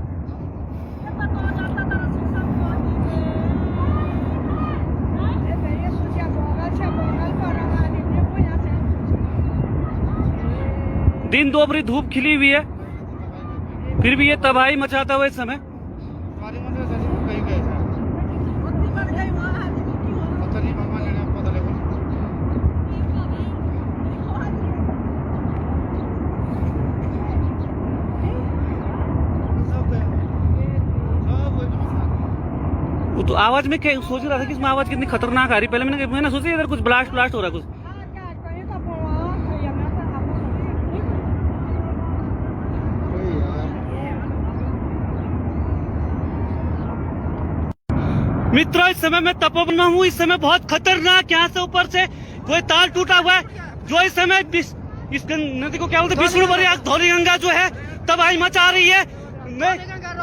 दिन दोपहरी धूप खिली हुई है, फिर भी ये तबाही मचाता हुआ इस समय। वो तो आवाज में सोच रहा था कि इसमें आवाज कितनी खतरनाक आ रही। पहले मैंने सोचा इधर कुछ ब्लास्ट हो रहा कुछ। मित्रों, इस समय मैं तपोवन में हूँ। इस समय बहुत खतरनाक यहाँ से ऊपर से कोई तार टूटा हुआ है, जो इस समय इस नदी को क्या बोलते हैं, विष्णुपुरी धौली गंगा जो है तबाही मचा रही है।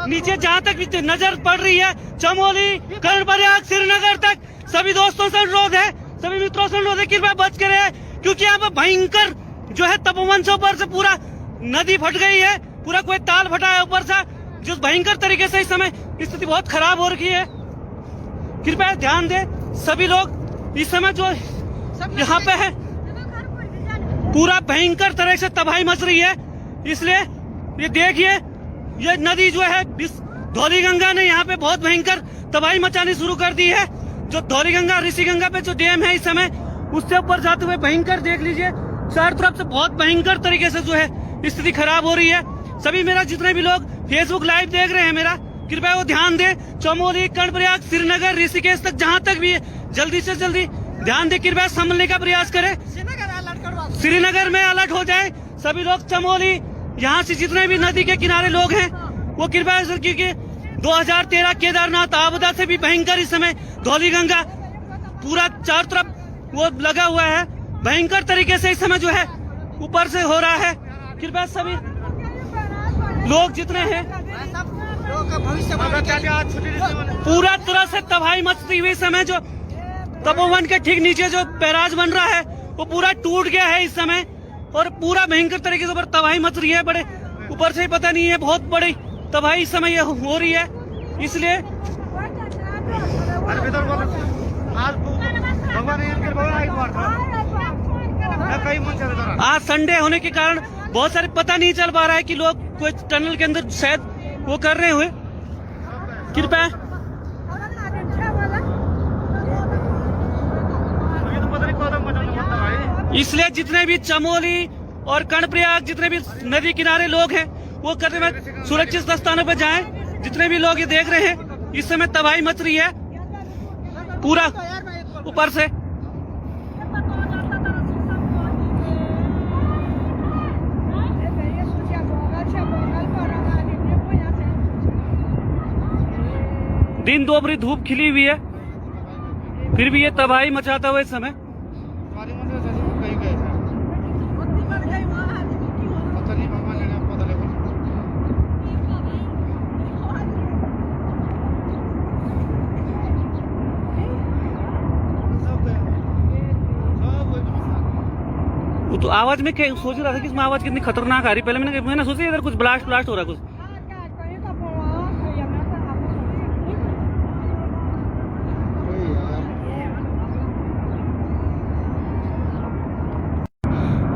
नीचे जहाँ तक नजर पड़ रही है, चमोली, कर्णप्रयाग, श्रीनगर तक सभी दोस्तों से अनुरोध है, सभी मित्रों से अनुरोध है, कृपया बच कर रहे, क्योंकि यहाँ पे भयंकर जो है तपोवन से ऊपर से पूरा नदी फट गई है, पूरा कोई ताल फटा है ऊपर से, जो भयंकर तरीके से इस समय स्थिति बहुत खराब हो रखी है। कृपया ध्यान दें सभी लोग। इस समय जो यहाँ पे है पूरा भयंकर तरह से तबाही मच रही है, इसलिए ये देखिए, ये नदी जो है धौली गंगा ने यहाँ पे बहुत भयंकर तबाही मचानी शुरू कर दी है। जो धौली गंगा ऋषि गंगा पे जो डैम है इस समय, उससे ऊपर जाते हुए भयंकर देख लीजिए, चारों तरफ से बहुत भयंकर तरीके से जो है स्थिति खराब हो रही है। सभी मेरा जितने भी लोग फेसबुक लाइव देख रहे हैं मेरा, कृपया वो ध्यान दें। चमोली, कर्णप्रयाग, श्रीनगर, ऋषिकेश तक जहां तक भी है, जल्दी से जल्दी ध्यान दें, कृपया संभलने का प्रयास करें। श्रीनगर में अलर्ट हो जाए सभी लोग। चमोली, यहाँ से जितने भी नदी के किनारे लोग हैं वो कृपया, क्योंकि 2013 केदारनाथ आपदा से भी भयंकर इस समय धौली गंगा पूरा चारों तरफ वो लगा हुआ है, भयंकर तरीके से इस समय जो है ऊपर से हो रहा है। कृपया सभी लोग जितने हैं पूरा तरह से तबाही मचती हुई समय, जो तपोवन के ठीक नीचे जो बैराज बन रहा है वो पूरा टूट गया है इस समय, और पूरा भयंकर तरीके से तबाही मच रही है। बड़े ऊपर से पता नहीं है, बहुत बड़ी तबाही इस समय हो रही है। इसलिए आज संडे होने के कारण बहुत सारे पता नहीं चल पा रहा है कि लोग कोई टनल के अंदर शायद वो कर रहे हुए। कृपया इसलिए जितने भी चमोली और कर्णप्रयाग, जितने भी नदी किनारे लोग हैं वो करते हुए सुरक्षित स्थानों पर जाएं। जितने भी लोग ये देख रहे हैं इस समय तबाही मच रही है पूरा ऊपर से। दिन दोपहरी धूप खिली हुई है, फिर भी ये तबाही मचाता हुआ इस समय। वो तो आवाज में सोच रहा था कि इसमें आवाज कितनी खतरनाक आ रही। पहले मैंने सोचा इधर कुछ ब्लास्ट हो रहा कुछ।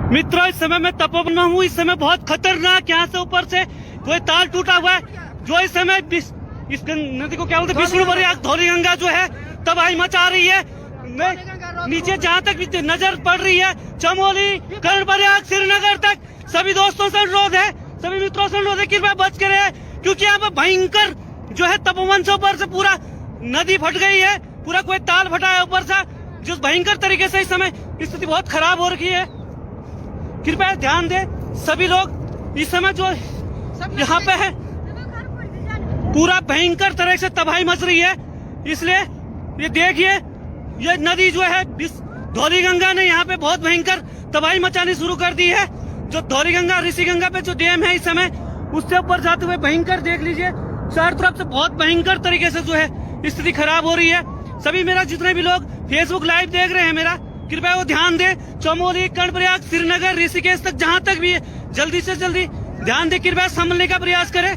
मित्रों, इस समय मैं तपोवन में हूँ। इस समय बहुत खतरनाक यहाँ से ऊपर से कोई तार टूटा हुआ है, जो इस समय इस नदी को क्या बोलते हैं, विष्णुपुरी धौली गंगा जो है तबाही मचा रही है। नीचे जहाँ तक नजर पड़ रही है, चमोली, कर्णप्रयाग, श्रीनगर तक सभी दोस्तों से अनुरोध है, सभी मित्रों से अनुरोध है, कृपया बच कर रहे, क्योंकि यहाँ पे भयंकर जो है तपोवन से ऊपर से पूरा नदी फट गई है, पूरा कोई ताल फटा है ऊपर से, जो भयंकर तरीके से इस समय स्थिति बहुत खराब हो रखी है। कृपया ध्यान दें सभी लोग। इस समय जो यहाँ पे है पूरा भयंकर तरह से तबाही मच रही है, इसलिए ये देखिए, ये नदी जो है धौली गंगा ने यहाँ पे बहुत भयंकर तबाही मचानी शुरू कर दी है। जो धौली गंगा ऋषि गंगा पे जो डैम है इस समय, उससे ऊपर जाते हुए भयंकर देख लीजिए, चारों तरफ से बहुत भयंकर तरीके से जो है स्थिति खराब हो रही है। सभी मेरा जितने भी लोग फेसबुक लाइव देख रहे हैं मेरा, कृपया वो ध्यान दें। चमोली, कर्णप्रयाग, श्रीनगर, ऋषिकेश तक जहां तक भी है, जल्दी से जल्दी ध्यान दें, कृपया संभलने का प्रयास करें।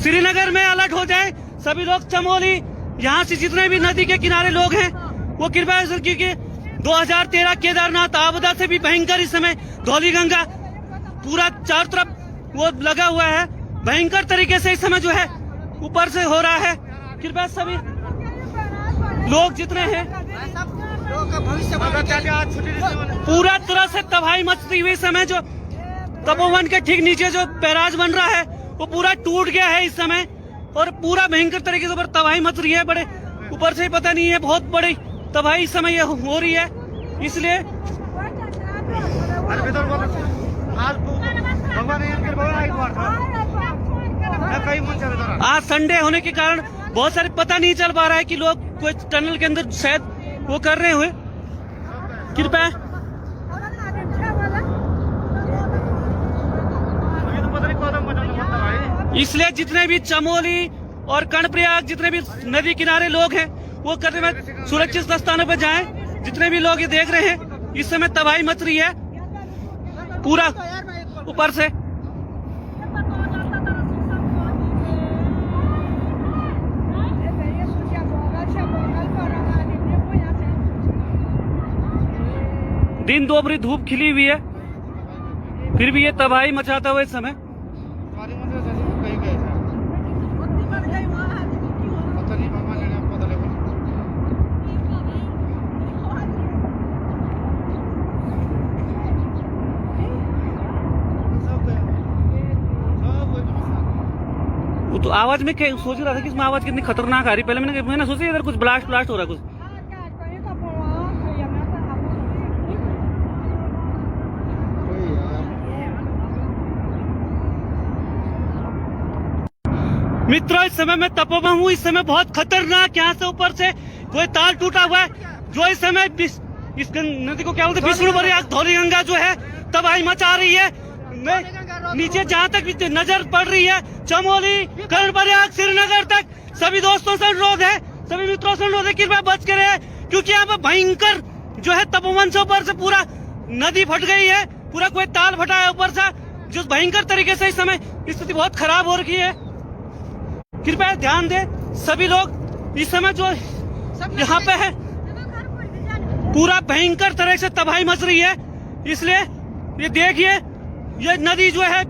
श्रीनगर में अलर्ट हो जाए सभी लोग। चमोली, यहाँ से जितने भी नदी के किनारे लोग हैं वो कृपया, क्योंकि 2013 केदारनाथ आपदा से भी भयंकर इस समय धौली गंगा पूरा चारों तरफ वो लगा हुआ है। भयंकर तरीके से इस समय जो है ऊपर से हो रहा है। कृपया सभी लोग जितने हैं पूरा तरह से तबाही मचती हुई समय जो तपोवन के ठीक नीचे जो बैराज बन रहा है वो पूरा टूट गया है इस समय और पूरा भयंकर तरीके से ऊपर तबाही मच रही है। बड़े ऊपर से पता नहीं है, बहुत बड़ी तबाही इस समय ये हो रही है। इसलिए आज संडे होने के कारण बहुत सारे पता नहीं चल पा रहा है कि लोग कोई टनल के अंदर शायद वो कर रहे हुए। कृपया इसलिए जितने भी चमोली और कर्णप्रयाग जितने भी नदी किनारे लोग हैं वो करने में सुरक्षित स्थानों पर जाएं। जितने भी लोग ये देख रहे हैं इस समय तबाही मच रही है पूरा ऊपर से। दिन दोपहरी धूप खिली हुई है फिर भी ये तबाही मचाता हुआ इस समय। वो तो आवाज में सोच रहा था कि इसमें आवाज कितनी खतरनाक आ रही। पहले मैंने सोचा इधर कुछ ब्लास्ट हो रहा है कुछ। मित्रों इस समय मैं तपोवन हूँ। इस समय बहुत खतरनाक यहाँ से ऊपर से कोई तार टूटा हुआ है जो इस समय इस नदी को क्या बोलते हैं, विष्णु प्रयाग धौली गंगा जो है तबाही मचा रही है। नीचे जहाँ तक भी नजर पड़ रही है चमोली कर्णप्रयाग श्रीनगर तक सभी दोस्तों से अनुरोध है, सभी मित्रों से अनुरोध है कि कृपया बच कर रहे, क्योंकि यहाँ पर भयंकर जो है तपोवन से ऊपर से पूरा नदी फट गई है। पूरा कोई ताल फटा है ऊपर से जो भयंकर तरीके से इस समय स्थिति बहुत खराब हो रही है। कृपया ध्यान दें सभी लोग। इस समय जो यहाँ पे है पूरा भयंकर तरह से तबाही मच रही है। इसलिए ये देखिए ये नदी जो है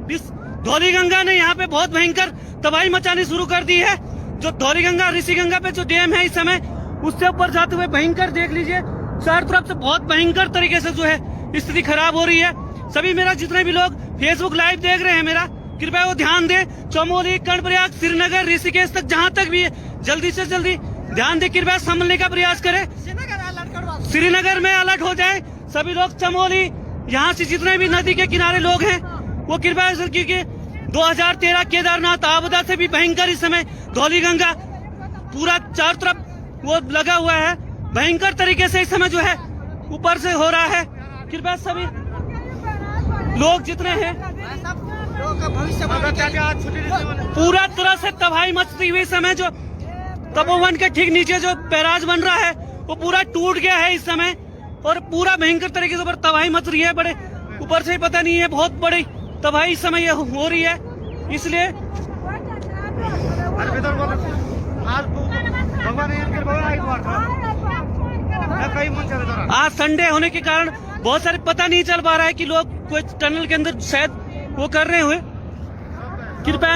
धौली गंगा ने यहाँ पे बहुत भयंकर तबाही मचानी शुरू कर दी है। जो धौली गंगा ऋषि गंगा पे जो डैम है इस समय उससे ऊपर जाते हुए भयंकर देख लीजिए चारों तरफ से बहुत भयंकर तरीके से जो है स्थिति खराब हो रही है। सभी मेरा जितने भी लोग फेसबुक लाइव देख रहे हैं मेरा कृपया वो ध्यान दें। चमोली कर्णप्रयाग श्रीनगर ऋषिकेश तक जहां तक भी है जल्दी से जल्दी ध्यान दे, कृपया संभलने का प्रयास करें। श्रीनगर में अलर्ट हो जाए सभी लोग। चमोली यहाँ से जितने भी नदी के किनारे लोग हैं वो कृपया, क्योंकि 2013 केदारनाथ आपदा से भी भयंकर इस समय धौली गंगा पूरा चारों तरफ वो लगा हुआ है। भयंकर तरीके से इस समय जो है ऊपर से हो रहा है। कृपया सभी लोग जितने हैं पूरा तरह से तबाही मचती हुई समय जो तपोवन के ठीक नीचे जो बैराज बन रहा है वो पूरा टूट गया है इस समय और पूरा भयंकर तरीके से ऊपर तबाही मच रही है। बड़े ऊपर से पता नहीं है, बहुत बड़ी तबाही इस समय ये हो रही है। इसलिए आज संडे होने के कारण बहुत सारे पता नहीं चल पा रहा है कि लोग कोई टनल के अंदर शायद वो कर रहे हुए। कृपया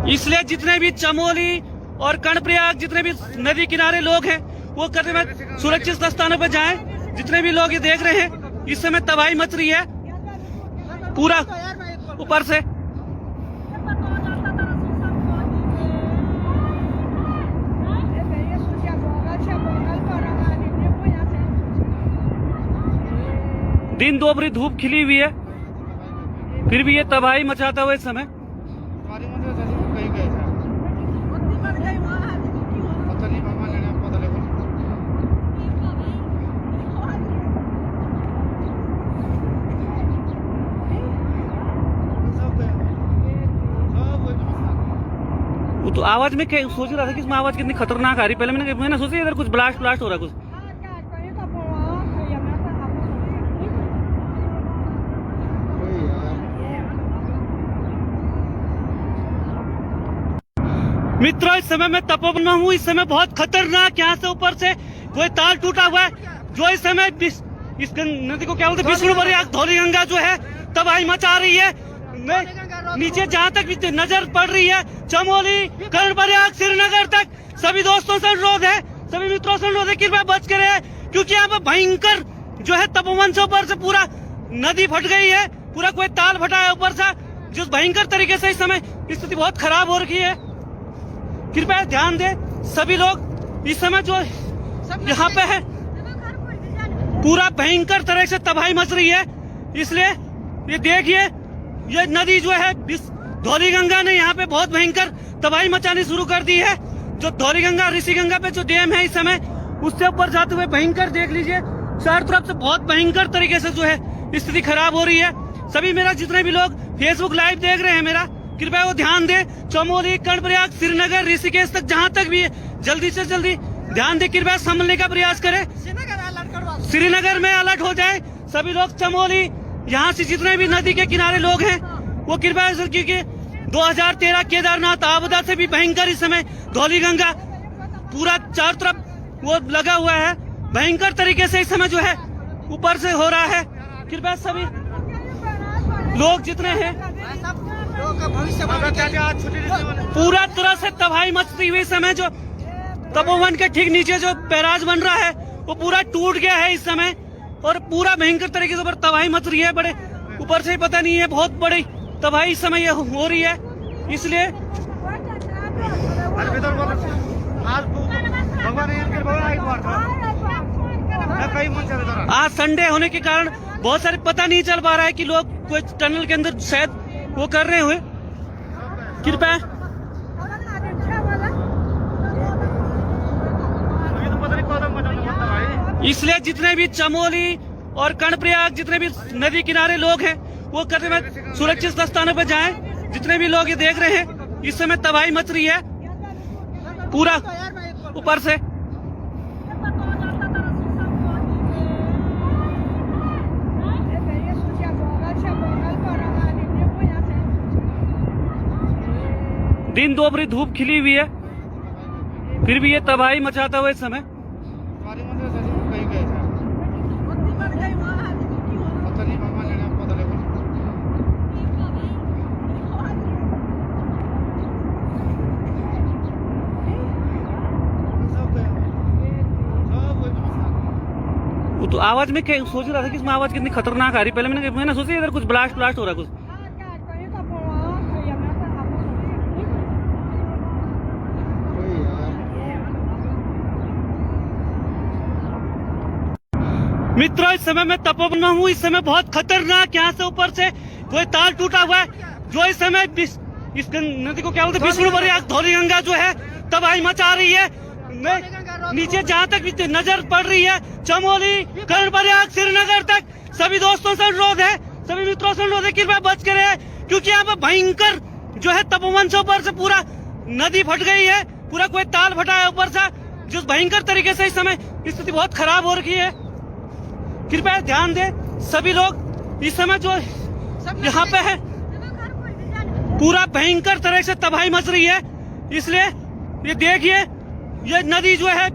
इसलिए जितने भी चमोली और कर्णप्रयाग जितने भी नदी किनारे लोग हैं वो करने में सुरक्षित स्थानों पर जाएं। जितने भी लोग ये देख रहे हैं इस समय तबाही मच रही है पूरा ऊपर से। दिन दोपहरी धूप खिली हुई है फिर भी ये तबाही मचाता हुआ इस समय। वो तो आवाज में सोच रहा था कि इसमें आवाज कितनी खतरनाक आ रही। पहले मैंने सोचा इधर कुछ ब्लास्ट हो रहा है कुछ। मित्रों इस समय मैं तपोवन में हूँ। इस समय बहुत खतरनाक यहाँ से ऊपर से कोई तार टूटा हुआ है। जो इस समय इस नदी को क्या बोलते हैं, विष्णु प्रयाग धौली गंगा जो है तबाही मचा रही है। नीचे जहाँ तक भी नजर पड़ रही है, चमोली, कर्णप्रयाग, श्रीनगर तक सभी दोस्तों से अनुरोध है, सभी मित्रों से अनुरोध है, कृपया बच कर रहे, क्योंकि यहाँ पे भयंकर जो है तपोवन से ऊपर से पूरा नदी फट गई है, पूरा कोई ताल फटा है ऊपर से, जिस भयंकर तरीके से इस समय स्थिति बहुत खराब हो रखी है। कृपया ध्यान दें सभी लोग, इस समय जो यहाँ पे है पूरा भयंकर तरह से तबाही मच रही है। इसलिए ये देखिए, ये नदी जो है धौली गंगा ने यहाँ पे बहुत भयंकर तबाही मचानी शुरू कर दी है। जो धौली गंगा ऋषि गंगा पे जो डैम है इस समय, उससे ऊपर जाते हुए भयंकर देख लीजिए, चारों तरफ से बहुत भयंकर तरीके से जो है स्थिति खराब हो रही है। सभी मेरा जितने भी लोग फेसबुक लाइव देख रहे हैं मेरा, कृपया वो ध्यान दें, चमोली, कर्णप्रयाग, श्रीनगर, ऋषिकेश तक जहाँ तक भी है जल्दी से जल्दी ध्यान दे, कृपया संभलने का प्रयास करें। श्रीनगर में अलर्ट हो जाए सभी लोग। चमोली, यहाँ से जितने भी नदी के किनारे लोग हैं वो कृपया, क्योंकि 2013 केदारनाथ आपदा से भी भयंकर इस समय धौली गंगा पूरा चारों तरफ वो लगा हुआ है, भयंकर तरीके से इस समय जो है ऊपर से हो रहा है। कृपया सभी लोग जितने हैं पूरा तरह से तबाही मचती हुई समय, जो तपोवन के ठीक नीचे जो बैराज बन रहा है वो पूरा टूट गया है इस समय, और पूरा भयंकर तरीके से तबाही मच रही है। बड़े ऊपर से पता नहीं है, बहुत बड़ी तबाही इस समय हो रही है। इसलिए आज संडे होने के कारण बहुत सारे पता नहीं चल पा रहा है कि लोग कोई टनल के अंदर शायद वो कर रहे हुए। कृपया इसलिए जितने भी चमोली और कर्णप्रयाग जितने भी नदी किनारे लोग हैं वो करते हुए सुरक्षित स्थानों पर जाएं। जितने भी लोग ये देख रहे हैं इस समय तबाही मच रही है पूरा ऊपर से। दिन दोपहरी धूप खिली हुई है, फिर भी ये तबाही मचाता हुआ इस समय। वो तो आवाज में सोच रहा था कि इसमें आवाज कितनी खतरनाक आ रही। पहले मैंने सोचा इधर कुछ ब्लास्ट हो रहा कुछ। मित्रों, इस समय मैं तपोवन में हूँ। इस समय बहुत खतरनाक यहाँ से ऊपर से कोई तार टूटा हुआ है, जो इस समय इस नदी को क्या बोलते हैं, विष्णु प्रयाग धौली गंगा जो है तबाही मचा रही है। नीचे जहाँ तक भी नजर पड़ रही है, चमोली, कर्णप्रयाग, श्रीनगर तक सभी दोस्तों से अनुरोध है, सभी मित्रों से अनुरोध है, कृपया बच कर रहे, क्योंकि यहाँ पे भयंकर जो है तपोवन से ऊपर से पूरा नदी फट गई है, पूरा कोई ताल फटा है ऊपर से, जिस भयंकर तरीके से इस समय स्थिति बहुत खराब हो रखी है। कृपया ध्यान दें सभी लोग, इस समय जो यहाँ पे है पूरा भयंकर तरह से तबाही मच रही है। इसलिए ये देखिए, ये नदी जो है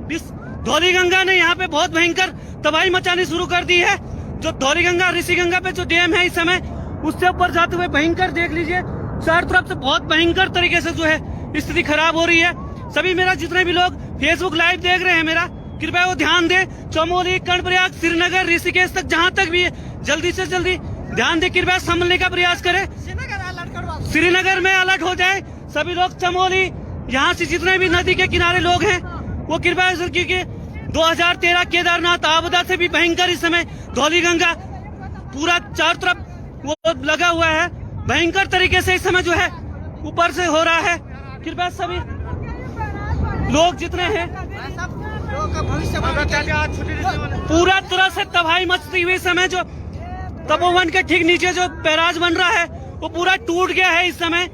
धौली गंगा ने यहाँ पे बहुत भयंकर तबाही मचानी शुरू कर दी है। जो धौली गंगा ऋषि गंगा पे जो डैम है इस समय, उससे ऊपर जाते हुए भयंकर देख लीजिए, चारों तरफ से बहुत भयंकर तरीके से जो है स्थिति खराब हो रही है। सभी मेरा जितने भी लोग फेसबुक लाइव देख रहे हैं मेरा, कृपया वो ध्यान दें, चमोली, कर्णप्रयाग, श्रीनगर, ऋषिकेश तक जहाँ तक भी है जल्दी से जल्दी ध्यान दे, कृपया संभलने का प्रयास करें। श्रीनगर में अलर्ट हो जाए सभी लोग। चमोली, यहाँ से जितने भी नदी के किनारे लोग हैं वो कृपया, क्योंकि 2013 केदारनाथ आपदा से भी भयंकर इस समय धौली गंगा पूरा चारों तरफ वो लगा हुआ है, भयंकर तरीके से इस समय जो है ऊपर से हो रहा है। कृपया सभी लोग जितने हैं पूरा तरह से तबाही मचती हुई समय, जो तपोवन के ठीक नीचे जो बैराज बन रहा है वो पूरा टूट गया है इस समय,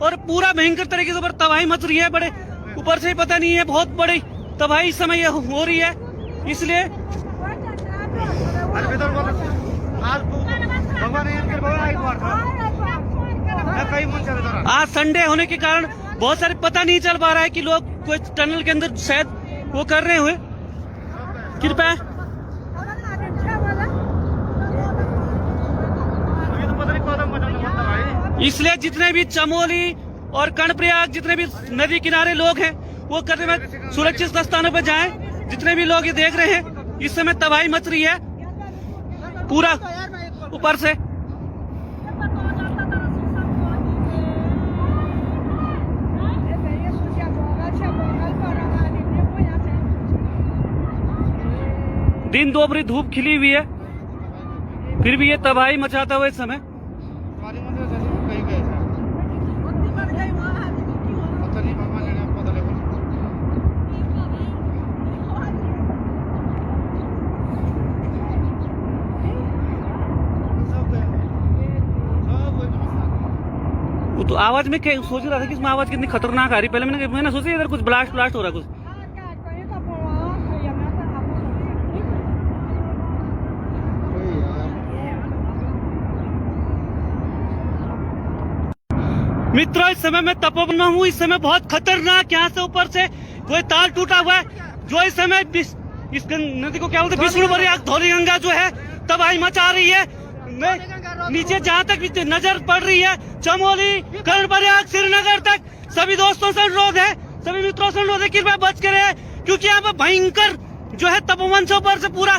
और पूरा भयंकर तरीके से तबाही मच रही है। बड़े ऊपर से पता नहीं है, बहुत बड़ी तबाही इस समय हो रही है। इसलिए आज संडे होने के कारण बहुत सारे पता नहीं चल पा रहा है कि लोग कोई टनल के अंदर शायद वो कर रहे हुए। कृपया इसलिए जितने भी चमोली और कर्णप्रयाग जितने भी नदी किनारे लोग हैं वो करने में सुरक्षित स्थानों पर जाएं। जितने भी लोग ये देख रहे हैं इस समय तबाही मच रही है पूरा ऊपर से। दिन दोपहरी धूप खिली हुई है फिर भी ये तबाही मचाता हुआ इस समय। वो तो आवाज में सोच रहा था कि इसमें आवाज कितनी खतरनाक आ रही। पहले मैंने सोचा इधर कुछ ब्लास्ट हो रहा है कुछ। मित्रों इस समय मैं तपोवन में हूँ। इस समय बहुत खतरनाक यहाँ से ऊपर से कोई तार टूटा हुआ है जो इस समय इस नदी को क्या बोलते हैं विष्णुपुरी धौली गंगा जो है तबाही मचा रही है। नीचे जहाँ तक नजर पड़ रही है चमोली कर्णप्रयाग श्रीनगर तक सभी दोस्तों से अनुरोध है, सभी मित्रों से अनुरोध है कृपया बच कर रहे क्योंकि यहाँ पर भयंकर जो है तपोवन से ऊपर से पूरा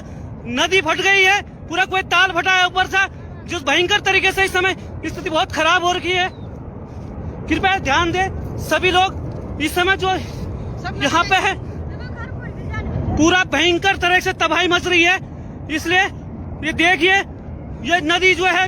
नदी फट गई है। पूरा कोई ताल फटा है ऊपर से जो भयंकर तरीके से इस समय स्थिति बहुत खराब हो रखी है। कृपया ध्यान दे सभी लोग इस समय जो यहाँ पे है पूरा भयंकर तरह से तबाही मच रही है। इसलिए ये देखिए ये नदी जो है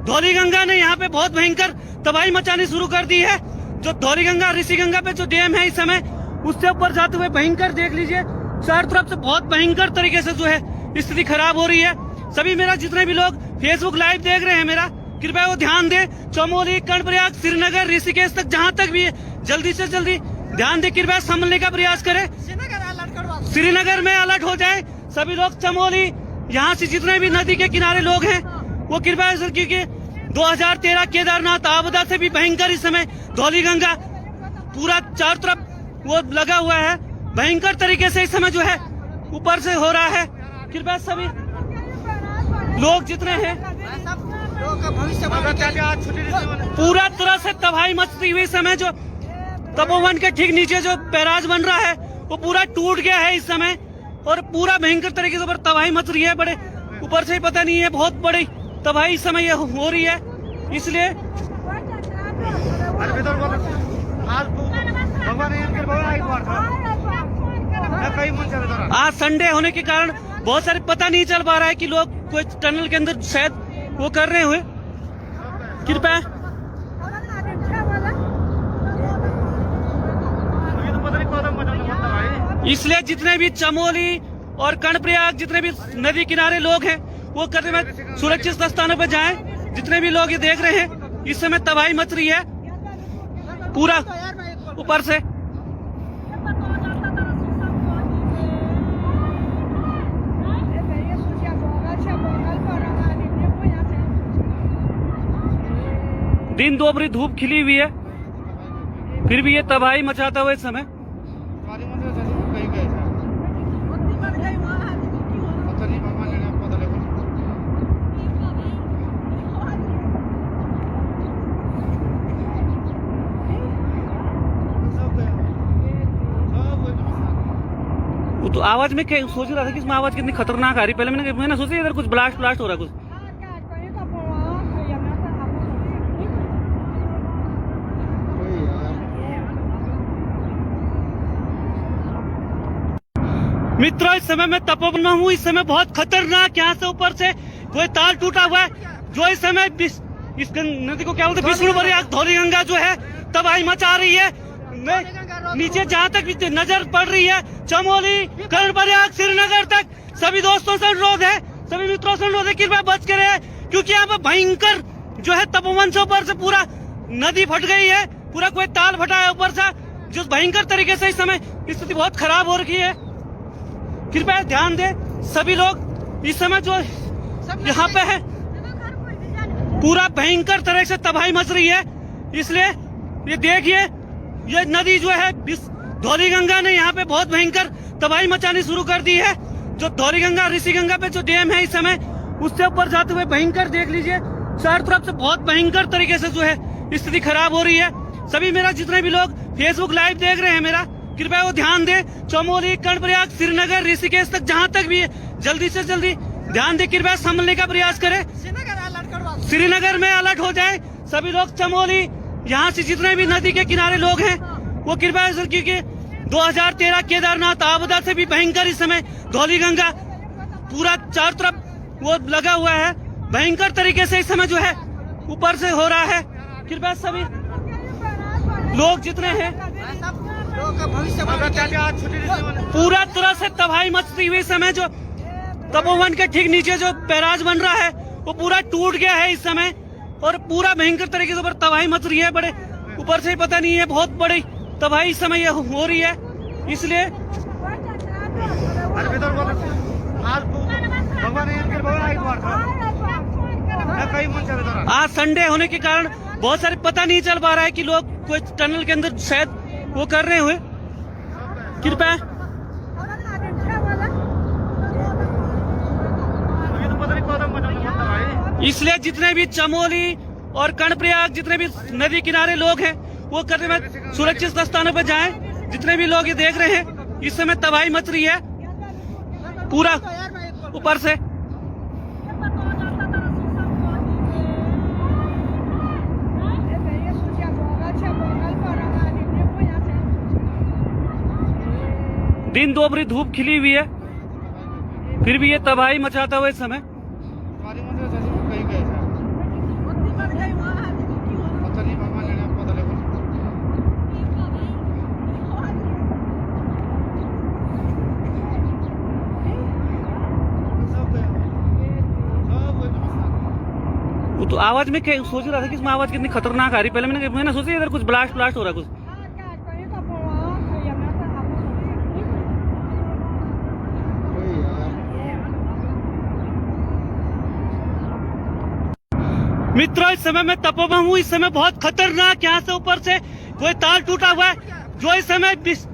धौली गंगा ने यहाँ पे बहुत भयंकर तबाही मचानी शुरू कर दी है। जो धौली गंगा ऋषि गंगा पे जो डैम है इस समय उससे ऊपर जाते हुए भयंकर देख लीजिए चारों तरफ से बहुत भयंकर तरीके से जो है स्थिति खराब हो रही है। सभी मेरा जितने भी लोग फेसबुक लाइव देख रहे हैं मेरा कृपया वो ध्यान दे चमोली कर्णप्रयाग श्रीनगर ऋषिकेश तक जहाँ तक भी है जल्दी से जल्दी ध्यान दे कृपया संभलने का प्रयास करें। श्रीनगर में अलर्ट हो जाए सभी लोग। चमोली यहाँ से जितने भी नदी के किनारे लोग हैं वो कृपया क्योंकि 2013 केदारनाथ आपदा से भी भयंकर इस समय धौली गंगा पूरा चारों तरफ वो लगा हुआ है भयंकर तरीके से इस समय जो है ऊपर से हो रहा है। कृपया सभी लोग जितने हैं पूरा तरह से तबाही मचती हुई समय जो तपोवन के ठीक नीचे जो बैराज बन रहा है वो पूरा टूट गया है इस समय और पूरा भयंकर तरीके से ऊपर तबाही मच रही है। बड़े ऊपर से ही पता नहीं है बहुत बड़ी तबाही इस समय ये हो रही है। इसलिए आज संडे होने के कारण बहुत सारे पता नहीं चल पा रहा है कि लोग कोई टनल के अंदर शायद वो कर रहे हुए। कृपया इसलिए जितने भी चमोली और कर्णप्रयाग जितने भी नदी किनारे लोग हैं वो करने में सुरक्षित स्थानों पर जाएं। जितने भी लोग ये देख रहे हैं इस समय तबाही मच रही है पूरा ऊपर से। दिन दोपहरी धूप खिली हुई है फिर भी ये तबाही मचाता हुआ इस समय। वो तो आवाज में सोच रहा था कि इसमें आवाज कितनी खतरनाक आ रही। पहले मैंने सोचा इधर कुछ ब्लास्ट हो रहा है कुछ। मित्रों इस समय मैं तपोवन में हूँ। इस समय बहुत खतरनाक यहाँ से ऊपर से कोई तार टूटा हुआ है जो इस समय इस नदी को क्या बोलते हैं विष्णुपुरी धौली गंगा जो है तबाही मचा रही है। नीचे जहाँ तक नजर पड़ रही है चमोली कर्णप्रयाग श्रीनगर तक सभी दोस्तों से अनुरोध है, सभी मित्रों से अनुरोध है कृपया बच कर रहे क्योंकि यहाँ पर भयंकर जो है तपोवन से ऊपर से पूरा नदी फट गई है। पूरा कोई ताल फटा है ऊपर से जो भयंकर तरीके से इस समय स्थिति बहुत खराब हो रखी है। कृपया ध्यान दे सभी लोग इस समय जो यहाँ पे है पूरा भयंकर तरह से तबाही मच रही है। इसलिए ये देखिए ये नदी जो है धौली गंगा ने यहाँ पे बहुत भयंकर तबाही मचानी शुरू कर दी है। जो धौलीगंगा ऋषिगंगा पे जो डैम है इस समय उससे ऊपर जाते हुए भयंकर देख लीजिए, चारों तरफ से बहुत भयंकर तरीके से जो है स्थिति खराब हो रही है। सभी मेरा जितने भी लोग फेसबुक लाइव देख रहे हैं मेरा कृपया वो ध्यान दें, चमोली, कर्णप्रयाग, श्रीनगर, ऋषिकेश तक जहां तक भी है जल्दी से जल्दी ध्यान दे, कृपया संभलने का प्रयास करें। श्रीनगर में अलर्ट हो जाए सभी लोग। चमोली यहाँ से जितने भी नदी के किनारे लोग हैं वो कृपया, क्योंकि 2013 केदारनाथ आपदा से भी भयंकर इस समय धौलीगंगा पूरा चारों तरफ वो लगा हुआ है, भयंकर तरीके से इस समय जो है ऊपर से हो रहा है। कृपया सभी लोग जितने हैं पूरा तरह से तबाही मचती हुई समय जो तपोवन के ठीक नीचे जो बैराज बन रहा है वो पूरा टूट गया है इस समय और पूरा भयंकर तरीके से ऊपर तबाही मच रही है। बड़े ऊपर से पता नहीं है, बहुत बड़ी तबाही इस समय हो रही है। इसलिए आज संडे होने के कारण बहुत सारे पता नहीं चल पा रहा है कि लोग कोई टनल के अंदर शायद वो कर रहे हुए। कृपया इसलिए जितने भी चमोली और कर्णप्रयाग जितने भी नदी किनारे लोग हैं वो करने में सुरक्षित स्थानों पर जाएं। जितने भी लोग ये देख रहे हैं इस समय तबाही मच रही है पूरा ऊपर से। दिन दोपहरी धूप खिली हुई है फिर भी ये तबाही मचाता हुआ इस समय। वो तो आवाज में सोच रहा था कि इसमें आवाज कितनी खतरनाक आ रही। पहले मैंने सोचा इधर कुछ ब्लास्ट हो रहा कुछ। मित्रों इस समय मैं तपोवन हूँ, इस समय बहुत खतरनाक यहाँ से ऊपर से कोई तार टूटा हुआ है जो इस समय इस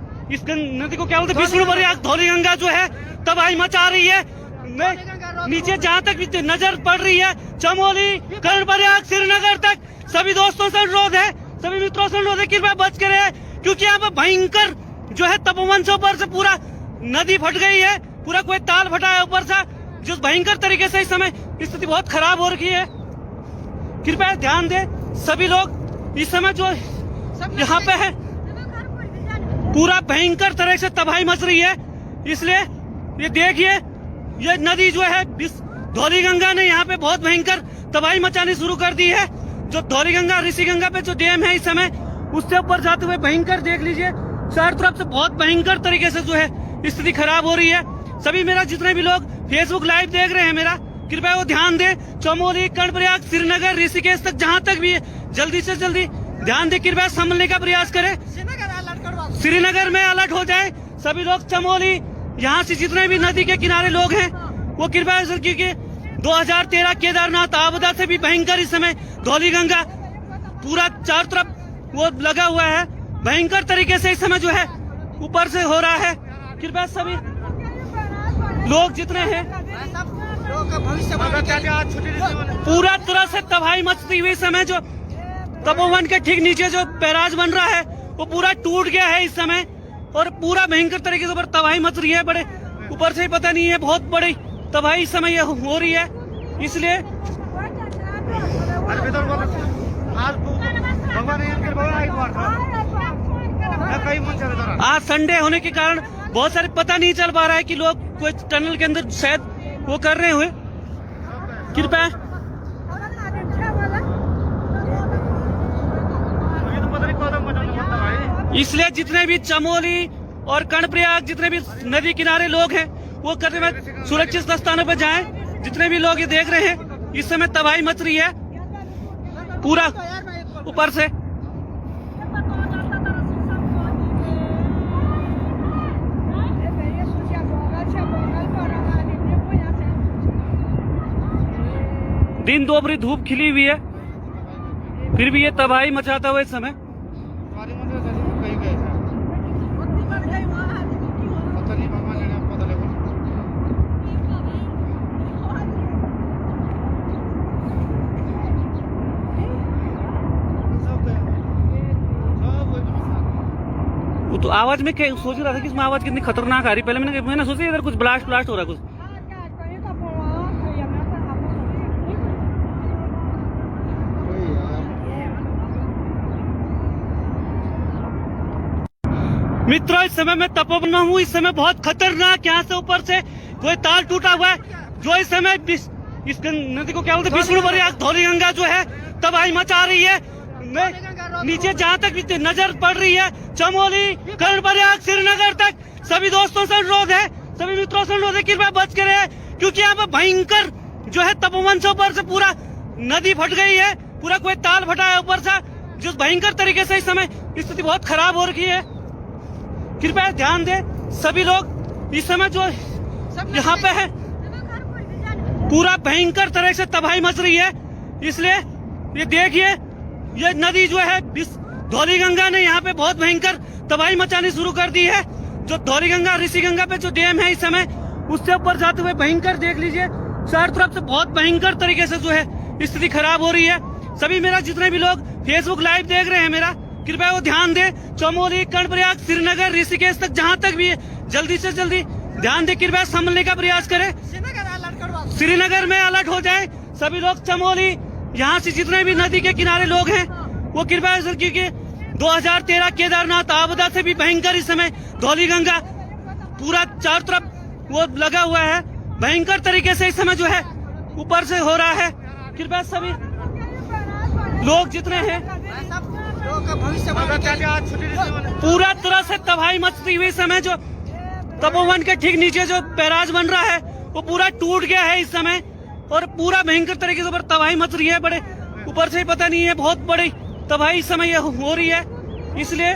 नदी को क्या बोलते हैं विष्णुप्रयाग धौलीगंगा जो है तबाही मचा रही है। नीचे जहाँ तक भी नजर पड़ रही है चमोली, कर्णप्रयाग, श्रीनगर तक सभी दोस्तों से अनुरोध है, सभी मित्रों से अनुरोध है कृपया बच के रहे क्योंकि यहाँ पे भयंकर जो है तपोवन से ऊपर से पूरा नदी फट गई है, पूरा कोई ताल फटा है ऊपर से जो भयंकर तरीके से इस समय स्थिति बहुत खराब हो रही है। कृपया ध्यान दें सभी लोग इस समय जो यहाँ पे है पूरा भयंकर तरह से तबाही मच रही है। इसलिए ये देखिए ये नदी जो है धौलीगंगा ने यहाँ पे बहुत भयंकर तबाही मचानी शुरू कर दी है। जो धौलीगंगा ऋषिगंगा पे जो डैम है इस समय उससे ऊपर जाते हुए भयंकर देख लीजिए, चारों तरफ से बहुत भयंकर तरीके से जो है स्थिति खराब हो रही है। सभी मेरा जितने भी लोग फेसबुक लाइव देख रहे हैं मेरा कृपया वो ध्यान दें, चमोली, कर्णप्रयाग, श्रीनगर, ऋषिकेश तक जहां तक भी है जल्दी से जल्दी ध्यान दे, कृपया संभलने का प्रयास करें। श्रीनगर में अलर्ट हो जाए सभी लोग। चमोली यहाँ से जितने भी नदी के किनारे लोग हैं वो कृपया, क्योंकि 2013 केदारनाथ आपदा से भी भयंकर इस समय धौलीगंगा पूरा चारों तरफ वो लगा हुआ है, भयंकर तरीके से इस समय जो है ऊपर से हो रहा है। कृपया सभी लोग जितने हैं पूरा तरह से तबाही मचती हुई समय जो तपोवन के ठीक नीचे जो बैराज बन रहा है वो पूरा टूट गया है इस समय और पूरा भयंकर तरीके से ऊपर तबाही मच रही है। बड़े ऊपर से पता नहीं है, बहुत बड़ी तबाही इस समय हो रही है। इसलिए आज संडे होने के कारण बहुत सारे पता नहीं चल पा रहा है कि लोग कोई टनल के अंदर शायद वो कर रहे हुए। कृपया इसलिए जितने भी चमोली और कर्णप्रयाग जितने भी नदी किनारे लोग हैं वो करने में सुरक्षित स्थानों पर जाएं। जितने भी लोग ये देख रहे हैं इस समय तबाही मच रही है पूरा ऊपर से। दिन दोपहरी धूप खिली हुई है फिर भी ये तबाही मचाता हुआ इस समय। वो तो आवाज में सोच रहा था कि इसमें आवाज कितनी खतरनाक आ रही। पहले मैंने सोचा इधर कुछ ब्लास्ट हो रहा है कुछ। मित्रों, इस समय मैं तपोवन में हूँ। इस समय बहुत खतरनाक यहाँ से ऊपर से कोई तार टूटा हुआ है, जो इस समय इस नदी को क्या बोलते हैं, विष्णुपुरी धौलीगंगा जो है तबाही मचा रही है। नीचे जहाँ तक नजर पड़ रही है, चमोली, कर्णप्रयाग, श्रीनगर तक सभी दोस्तों से अनुरोध है, सभी मित्रों से अनुरोध है, कृपया बच के रहे, क्योंकि यहाँ पे भयंकर जो है तपोवन से ऊपर से पूरा नदी फट गई है, पूरा कोई ताल फटा है ऊपर से, जिस भयंकर तरीके से इस समय स्थिति बहुत खराब हो रही है। कृपया ध्यान दे सभी लोग। इस समय जो यहाँ पे है पूरा भयंकर तरह से तबाही मच रही है, इसलिए ये देखिए, ये नदी जो है धौलीगंगा ने यहाँ पे बहुत भयंकर तबाही मचानी शुरू कर दी है। जो धौलीगंगा ऋषिगंगा पे जो डैम है इस समय, उससे ऊपर जाते हुए भयंकर देख लीजिए, चारों तरफ से बहुत भयंकर तरीके से जो है स्थिति खराब हो रही है। सभी मेरा जितने भी लोग फेसबुक लाइव देख रहे हैं मेरा, कृपया वो ध्यान दे। चमोली, कर्णप्रयाग, श्रीनगर, ऋषिकेश तक जहाँ तक भी है, जल्दी से जल्दी ध्यान दे, कृपया संभलने का प्रयास करें। श्रीनगर में अलर्ट हो जाए सभी लोग। चमोली, यहाँ से जितने भी नदी के किनारे लोग हैं वो कृपया, क्योंकि 2013 केदारनाथ आपदा से भी भयंकर इस समय धौलीगंगा पूरा चारों तरफ वो लगा हुआ है, भयंकर तरीके से इस समय जो है ऊपर से हो रहा है। कृपया सभी लोग जितने हैं पूरा तरह से तबाही मचती हुई समय, जो तपोवन के ठीक नीचे जो बैराज बन रहा है वो पूरा टूट गया है इस समय, और पूरा भयंकर तरीके से ऊपर तबाही मच रही है। बड़े ऊपर से पता नहीं है, बहुत बड़ी तबाही इस समय हो रही है, इसलिए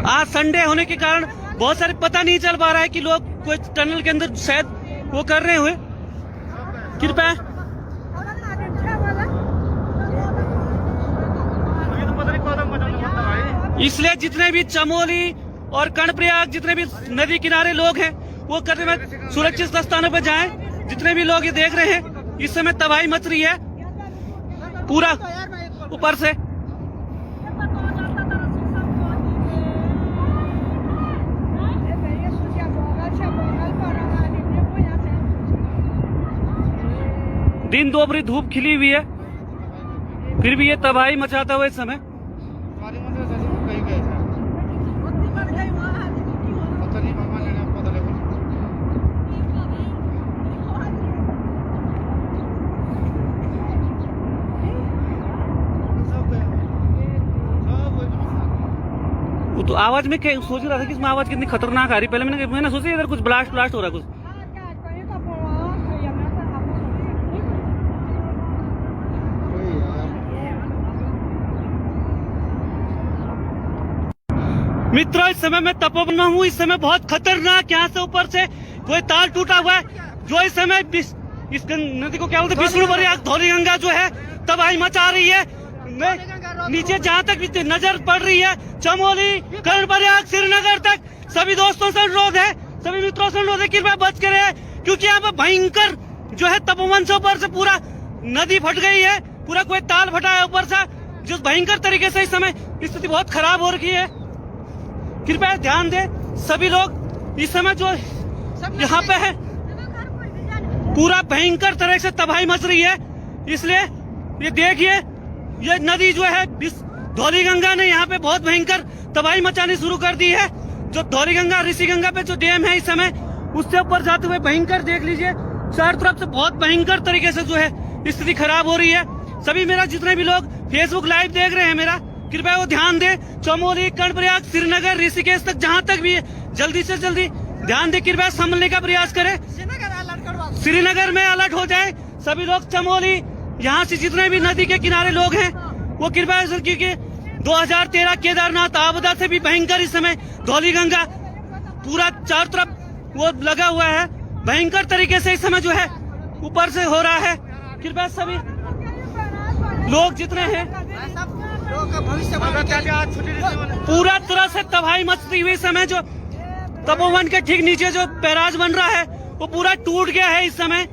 आज संडे होने के कारण बहुत सारे पता नहीं चल पा रहा है कि लोग कोई टनल के अंदर शायद वो कर रहे हुए। कृपया इसलिए जितने भी चमोली और कर्णप्रयाग जितने भी नदी किनारे लोग हैं वो करने में सुरक्षित स्थानों पर जाएं। जितने भी लोग ये देख रहे हैं इस समय तबाही मच रही है पूरा ऊपर से। दिन दोपहरी धूप खिली हुई है, फिर भी ये तबाही मचाता हुआ इस समय। वो तो आवाज में सोच रहा था कि इसमें आवाज कितनी खतरनाक आ रही। पहले मैंने सोचा इधर कुछ ब्लास्ट हो रहा है कुछ। मित्रों, इस समय मैं तपोवन में हूँ। इस समय बहुत खतरनाक यहाँ से ऊपर से कोई तार टूटा हुआ है, जो इस समय इस नदी को क्या बोलते हैं, विष्णुपुरी धौलीगंगा जो है तबाही मचा रही है। नीचे जहाँ तक नजर पड़ रही है, चमोली, कर्णप्रयाग, श्रीनगर तक सभी दोस्तों से अनुरोध है, सभी मित्रों से अनुरोध है, कृपया बच के रहे, क्योंकि यहाँ पे भयंकर जो है तपोवन से ऊपर से पूरा नदी फट गई है, पूरा कोई ताल फटा है ऊपर से, जिस भयंकर तरीके से इस समय स्थिति बहुत खराब हो रही है। कृपया ध्यान दे सभी लोग। इस समय जो यहाँ पे है पूरा भयंकर तरह से तबाही मच रही है, इसलिए ये देखिए, ये नदी जो है धौलीगंगा ने यहाँ पे बहुत भयंकर तबाही मचानी शुरू कर दी है। जो धौलीगंगा ऋषिगंगा पे जो डैम है इस समय, उससे ऊपर जाते हुए भयंकर देख लीजिए, चारों तरफ से बहुत भयंकर तरीके से जो है स्थिति खराब हो रही है। सभी मेरा जितने भी लोग फेसबुक लाइव देख रहे हैं मेरा, कृपया वो ध्यान दे। चमोली, कर्णप्रयाग, श्रीनगर, ऋषिकेश तक जहाँ तक भी है, जल्दी से जल्दी ध्यान दे, कृपया संभलने का प्रयास करें। श्रीनगर में अलर्ट हो जाए सभी लोग। चमोली, यहाँ से जितने भी नदी के किनारे लोग हैं वो कृपया, क्योंकि 2013 केदारनाथ आपदा से भी भयंकर इस समय धौलीगंगा पूरा चारों तरफ वो लगा हुआ है, भयंकर तरीके से इस समय जो है ऊपर से हो रहा है। कृपया सभी लोग जितने हैं पूरा तरह से तबाही मचती हुई समय, जो तपोवन के ठीक नीचे जो बैराज बन रहा है वो पूरा टूट गया है इस समय,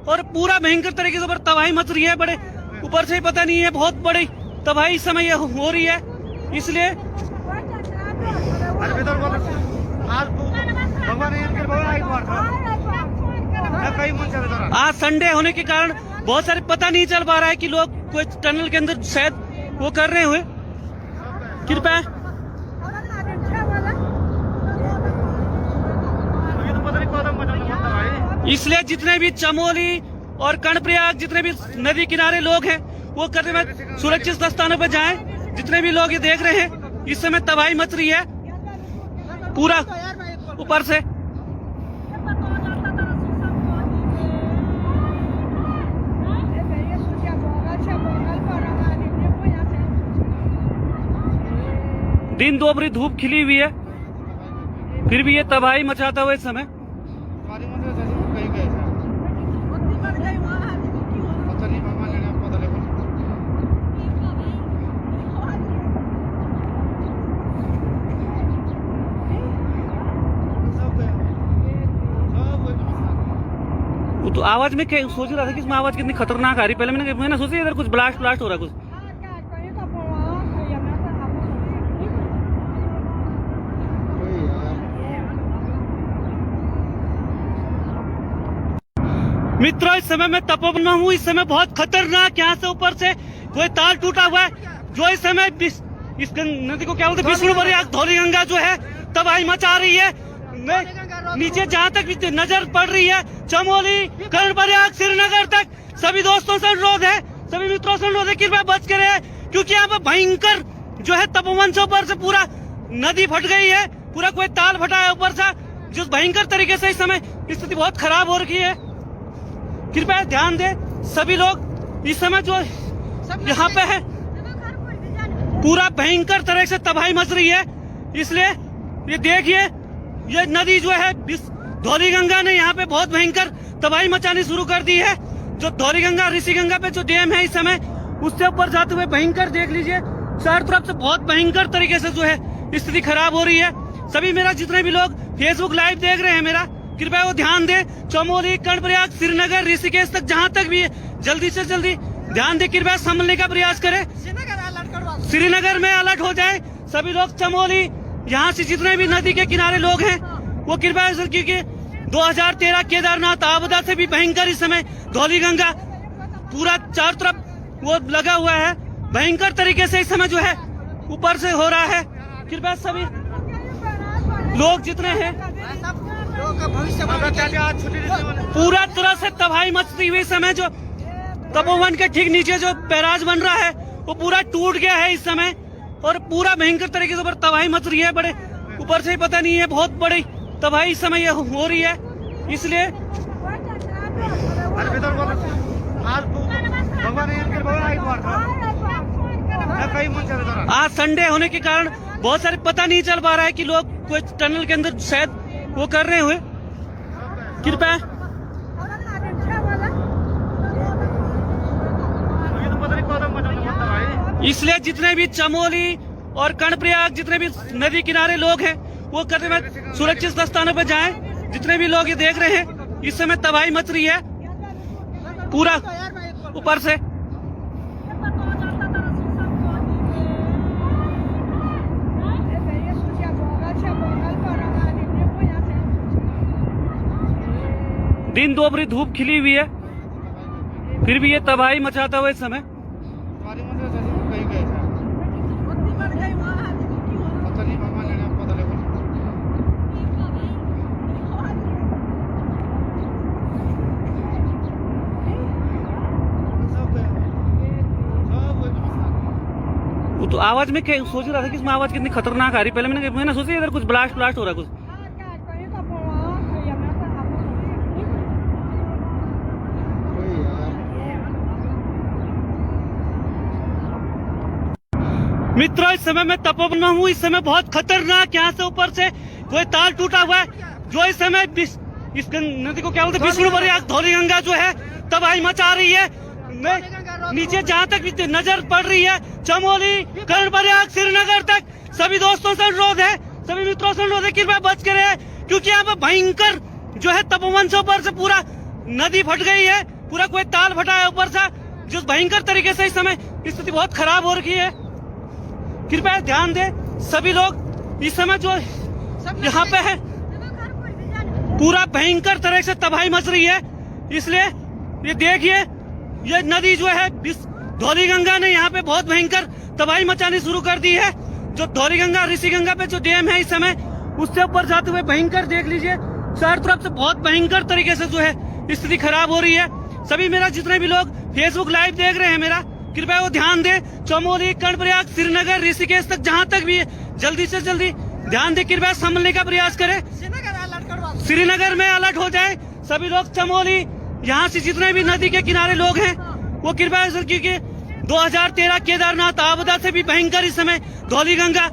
और पूरा भयंकर तरीके से ऊपर तबाही मच रही है। बड़े ऊपर से पता नहीं है, बहुत बड़ी तबाही इस समय ये हो रही है। इसलिए आज संडे होने के कारण बहुत सारे पता नहीं चल पा रहा है कि लोग कोई टनल के अंदर शायद वो कर रहे हुए। कृपया इसलिए जितने भी चमोली और कर्णप्रयाग जितने भी नदी किनारे लोग हैं वो करते हुए सुरक्षित स्थानों पर जाएं। जितने भी लोग ये देख रहे हैं इस समय तबाही मच रही है पूरा ऊपर से। दिन दोपहरी धूप खिली हुई है, फिर भी ये तबाही मचाता हुआ इस समय। तो आवाज में क्या सोच रहा था कि इसमें आवाज कितनी खतरनाक आ रही। पहले मैंने सोचा इधर कुछ ब्लास्ट हो रहा कुछ। मित्रों इस समय मैं तपोवन में हूँ। इस समय बहुत खतरनाक यहाँ से ऊपर से कोई तार टूटा हुआ है जो इस समय इस नदी को क्या बोलते हैं, विष्णु प्रयाग धौली गंगा जो है तबाही मचा रही है। नीचे जहाँ तक नजर पड़ रही है चमोली कर्णप्रयाग श्रीनगर तक सभी दोस्तों से अनुरोध है, सभी मित्रों से अनुरोध है कृपया बच के रहे, क्योंकि यहाँ पर भयंकर जो है तपोवन से ऊपर से पूरा नदी फट गई है, पूरा कोई ताल फटा है ऊपर से, जो भयंकर तरीके से इस समय स्थिति बहुत खराब हो रखी है। कृपया ध्यान दे सभी लोग। इस समय जो यहाँ पे है पूरा भयंकर तरह से तबाही मच रही है। इसलिए ये देखिए ये नदी जो है धौली गंगा ने यहाँ पे बहुत भयंकर तबाही मचानी शुरू कर दी है। जो धौली गंगा ऋषि गंगा पे जो डैम है इस समय उससे ऊपर जाते हुए भयंकर देख लीजिए चारों तरफ से बहुत भयंकर तरीके से जो है स्थिति खराब हो रही है। सभी मेरा जितने भी लोग फेसबुक लाइव देख रहे हैं मेरा कृपया वो ध्यान दे, चमोली कर्णप्रयाग श्रीनगर ऋषिकेश तक जहाँ तक भी है जल्दी से जल्दी ध्यान दे, कृपया संभलने का प्रयास करें। श्रीनगर में अलर्ट हो जाए सभी लोग। चमोली यहाँ से जितने भी नदी के किनारे लोग हैं वो कृपया, क्योंकि 2013 केदारनाथ आपदा से भी भयंकर इस समय धौली गंगा पूरा चारों तरफ वो लगा हुआ है, भयंकर तरीके से इस समय जो है ऊपर से हो रहा है। कृपया सभी लोग जितने हैं पूरा तरह से तबाही मचती हुई समय जो तपोवन के ठीक नीचे जो बैराज बन रहा है वो पूरा टूट गया है इस समय और पूरा भयंकर तरीके से ऊपर तबाही मच रही है। बड़े ऊपर से पता नहीं है, बहुत बड़ी तबाही इस समय ये हो रही है। इसलिए आज संडे होने के कारण बहुत सारे पता नहीं चल पा रहा है कि लोग कोई टनल के अंदर शायद वो कर रहे हुए। कृपया इसलिए जितने भी चमोली और कर्णप्रयाग जितने भी नदी किनारे लोग हैं वो करते हुए सुरक्षित स्थानों पर जाएं। जितने भी लोग ये देख रहे हैं इस समय तबाही मच रही है पूरा ऊपर से। दिन दोपहरी धूप खिली हुई है, फिर भी ये तबाही मचाता हुआ इस समय। तो आवाज में क्या सोच रहा था कि इसमें आवाज कितनी खतरनाक आ रही। पहले मैंने सोचा इधर कुछ ब्लास्ट हो रहा कुछ। मित्रों इस समय मैं तपोवन में हूँ। इस समय बहुत खतरनाक यहाँ से ऊपर से कोई तार टूटा हुआ है जो इस समय इस नदी को क्या बोलते हैं, विष्णु प्रयाग धौली गंगा जो है तबाही मचा रही है। नीचे जहाँ तक नजर पड़ रही है चमोली कर्णप्रयाग श्रीनगर तक सभी दोस्तों से अनुरोध है, सभी मित्रों से अनुरोध है कृपया बच के रहे, क्योंकि यहाँ पे भयंकर जो है तपोवन से ऊपर से पूरा नदी फट गई है, पूरा कोई ताल फटा है ऊपर से, जिस भयंकर तरीके से इस समय स्थिति बहुत खराब हो रही है। कृपया ध्यान दें सभी लोग, इस समय जो यहाँ पे है पूरा भयंकर तरह से तबाही मच रही है। इसलिए ये देखिए, ये नदी जो है धौली गंगा ने यहाँ पे बहुत भयंकर तबाही मचानी शुरू कर दी है। जो धौली गंगा ऋषि गंगा पे जो डैम है इस समय, उससे ऊपर जाते हुए भयंकर देख लीजिए, चारों तरफ से बहुत भयंकर तरीके से जो है स्थिति खराब हो रही है। सभी मेरा जितने भी लोग फेसबुक लाइव देख रहे हैं मेरा, कृपया वो ध्यान दें। चमोली, कर्णप्रयाग, श्रीनगर, ऋषिकेश तक जहां तक भी है, जल्दी से जल्दी ध्यान दें, कृपया संभलने का प्रयास करें। श्रीनगर में अलर्ट हो जाए सभी लोग। चमोली, यहाँ से जितने भी नदी के किनारे लोग हैं वो कृपया, क्योंकि 2013 केदारनाथ आपदा से भी भयंकर इस समय धौली गंगा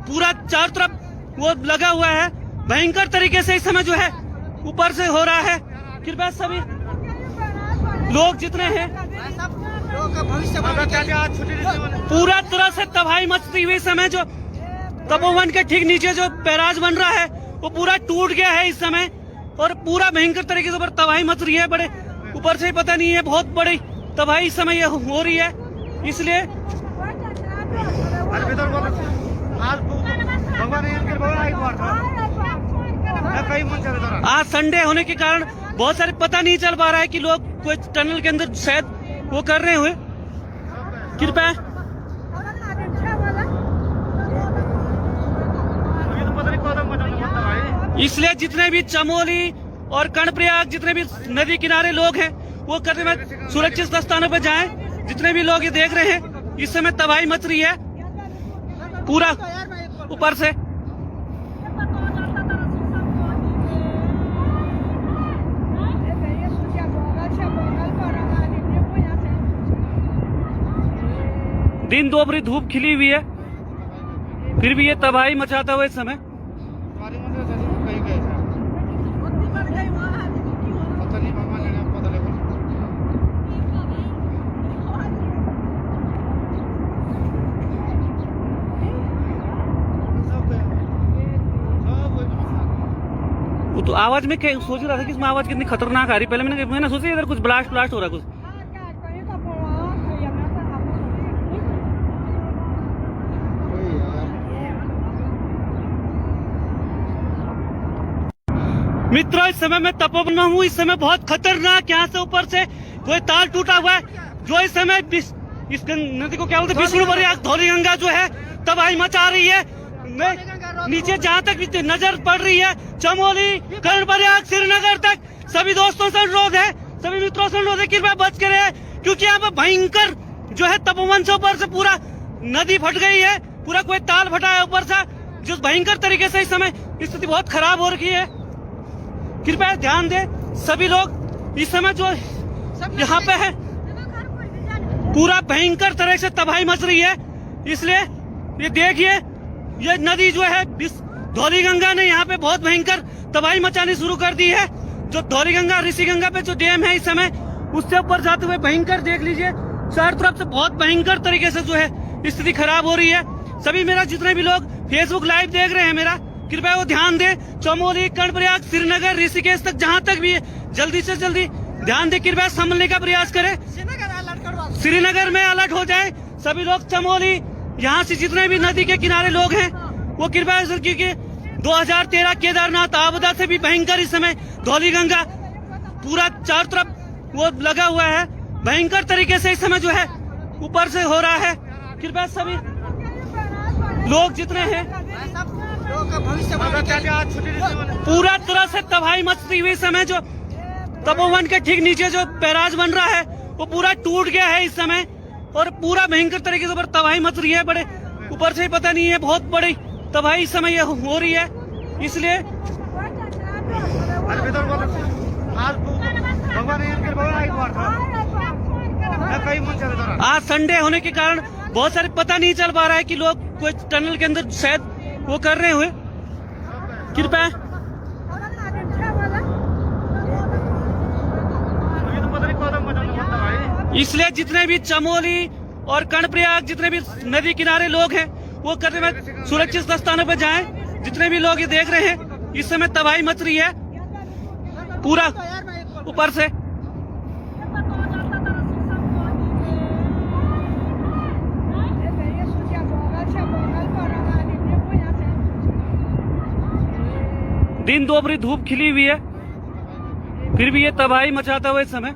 पूरा चारों तरफ वो लगा हुआ है, भयंकर तरीके से इस समय जो है ऊपर से हो रहा है। कृपया सभी लोग जितने हैं पूरा तरह से तबाही मचती हुई समय, जो तपोवन के ठीक नीचे जो बैराज बन रहा है वो पूरा टूट गया है इस समय, और पूरा भयंकर तरीके से ऊपर तबाही मच रही है। बड़े ऊपर से पता नहीं है, बहुत बड़ी तबाही इस समय ये हो रही है। इसलिए आज संडे होने के कारण बहुत सारे पता नहीं चल पा रहा है कि लोग कोई टनल के अंदर शायद वो कर रहे हुए। कृपया इसलिए जितने भी चमोली और कर्णप्रयाग जितने भी नदी किनारे लोग हैं वो करने में सुरक्षित स्थानों पर जाएं। जितने भी लोग ये देख रहे हैं इस समय तबाही मच रही है पूरा ऊपर से। दिन दोपहरी धूप खिली हुई है, फिर भी ये तबाही मचाता हुआ इस समय। वो तो आवाज में सोच रहा था कि इसमें आवाज कितनी खतरनाक आ रही। पहले मैंने सोचा इधर कुछ ब्लास्ट हो रहा कुछ। मित्रों, इस समय मैं तपोवन में हूँ। इस समय बहुत खतरनाक यहाँ से ऊपर से कोई ताल टूटा हुआ है, जो इस समय इस नदी को क्या बोलते हैं, विष्णुप्रयाग धौली गंगा जो है तबाही मचा रही है। नीचे जहाँ तक भी नजर पड़ रही है, चमोली, कर्णप्रयाग, श्रीनगर तक सभी दोस्तों से अनुरोध है, सभी मित्रों से अनुरोध है, कृपया बच कर रहे, क्योंकि यहाँ पे भयंकर जो है तपोवन से ऊपर से पूरा नदी फट गई है, पूरा कोई ताल फटा है ऊपर से, जिस भयंकर तरीके से इस समय स्थिति बहुत खराब हो रही है। कृपया ध्यान दें सभी लोग, इस समय जो यहाँ पे है पूरा भयंकर तरह से तबाही मच रही है। इसलिए ये देखिए, ये नदी जो है धौली गंगा ने यहाँ पे बहुत भयंकर तबाही मचानी शुरू कर दी है। जो धौली गंगा ऋषि गंगा पे जो डैम है इस समय, उससे ऊपर जाते हुए भयंकर देख लीजिए, चारों तरफ से बहुत भयंकर तरीके से जो है स्थिति खराब हो रही है। सभी मेरा जितने भी लोग फेसबुक लाइव देख रहे हैं मेरा, कृपया वो ध्यान दें। चमोली, कर्णप्रयाग, श्रीनगर, ऋषिकेश तक जहां तक भी है, जल्दी से जल्दी ध्यान दें, कृपया संभलने का प्रयास करें। श्रीनगर में अलर्ट हो जाए सभी लोग। चमोली, यहाँ से जितने भी नदी के किनारे लोग हैं वो कृपया, क्योंकि 2013 केदारनाथ आपदा से भी भयंकर इस समय धौली गंगा पूरा चारों तरफ वो लगा हुआ है, भयंकर तरीके से इस समय जो है ऊपर से हो रहा है। कृपया सभी लोग जितने हैं पूरा तरह से तबाही मचती हुई समय, जो तपोवन के ठीक नीचे जो बैराज बन रहा है वो पूरा टूट गया है इस समय, और पूरा भयंकर तरीके से ऊपर तबाही मच रही है। बड़े ऊपर से पता नहीं है, बहुत बड़ी तबाही इस समय ये हो रही है। इसलिए आज संडे होने के कारण बहुत सारे पता नहीं चल पा रहा है कि लोग कोई टनल के अंदर शायद वो कर रहे हुए। कृपया इसलिए जितने भी चमोली और कर्णप्रयाग जितने भी नदी किनारे लोग हैं वो करने में सुरक्षित स्थानों पर जाएं। जितने भी लोग ये देख रहे हैं इस समय तबाही मच रही है पूरा ऊपर से। दिन दोपहरी धूप खिली हुई है, फिर भी ये तबाही मचाता हुआ इस समय।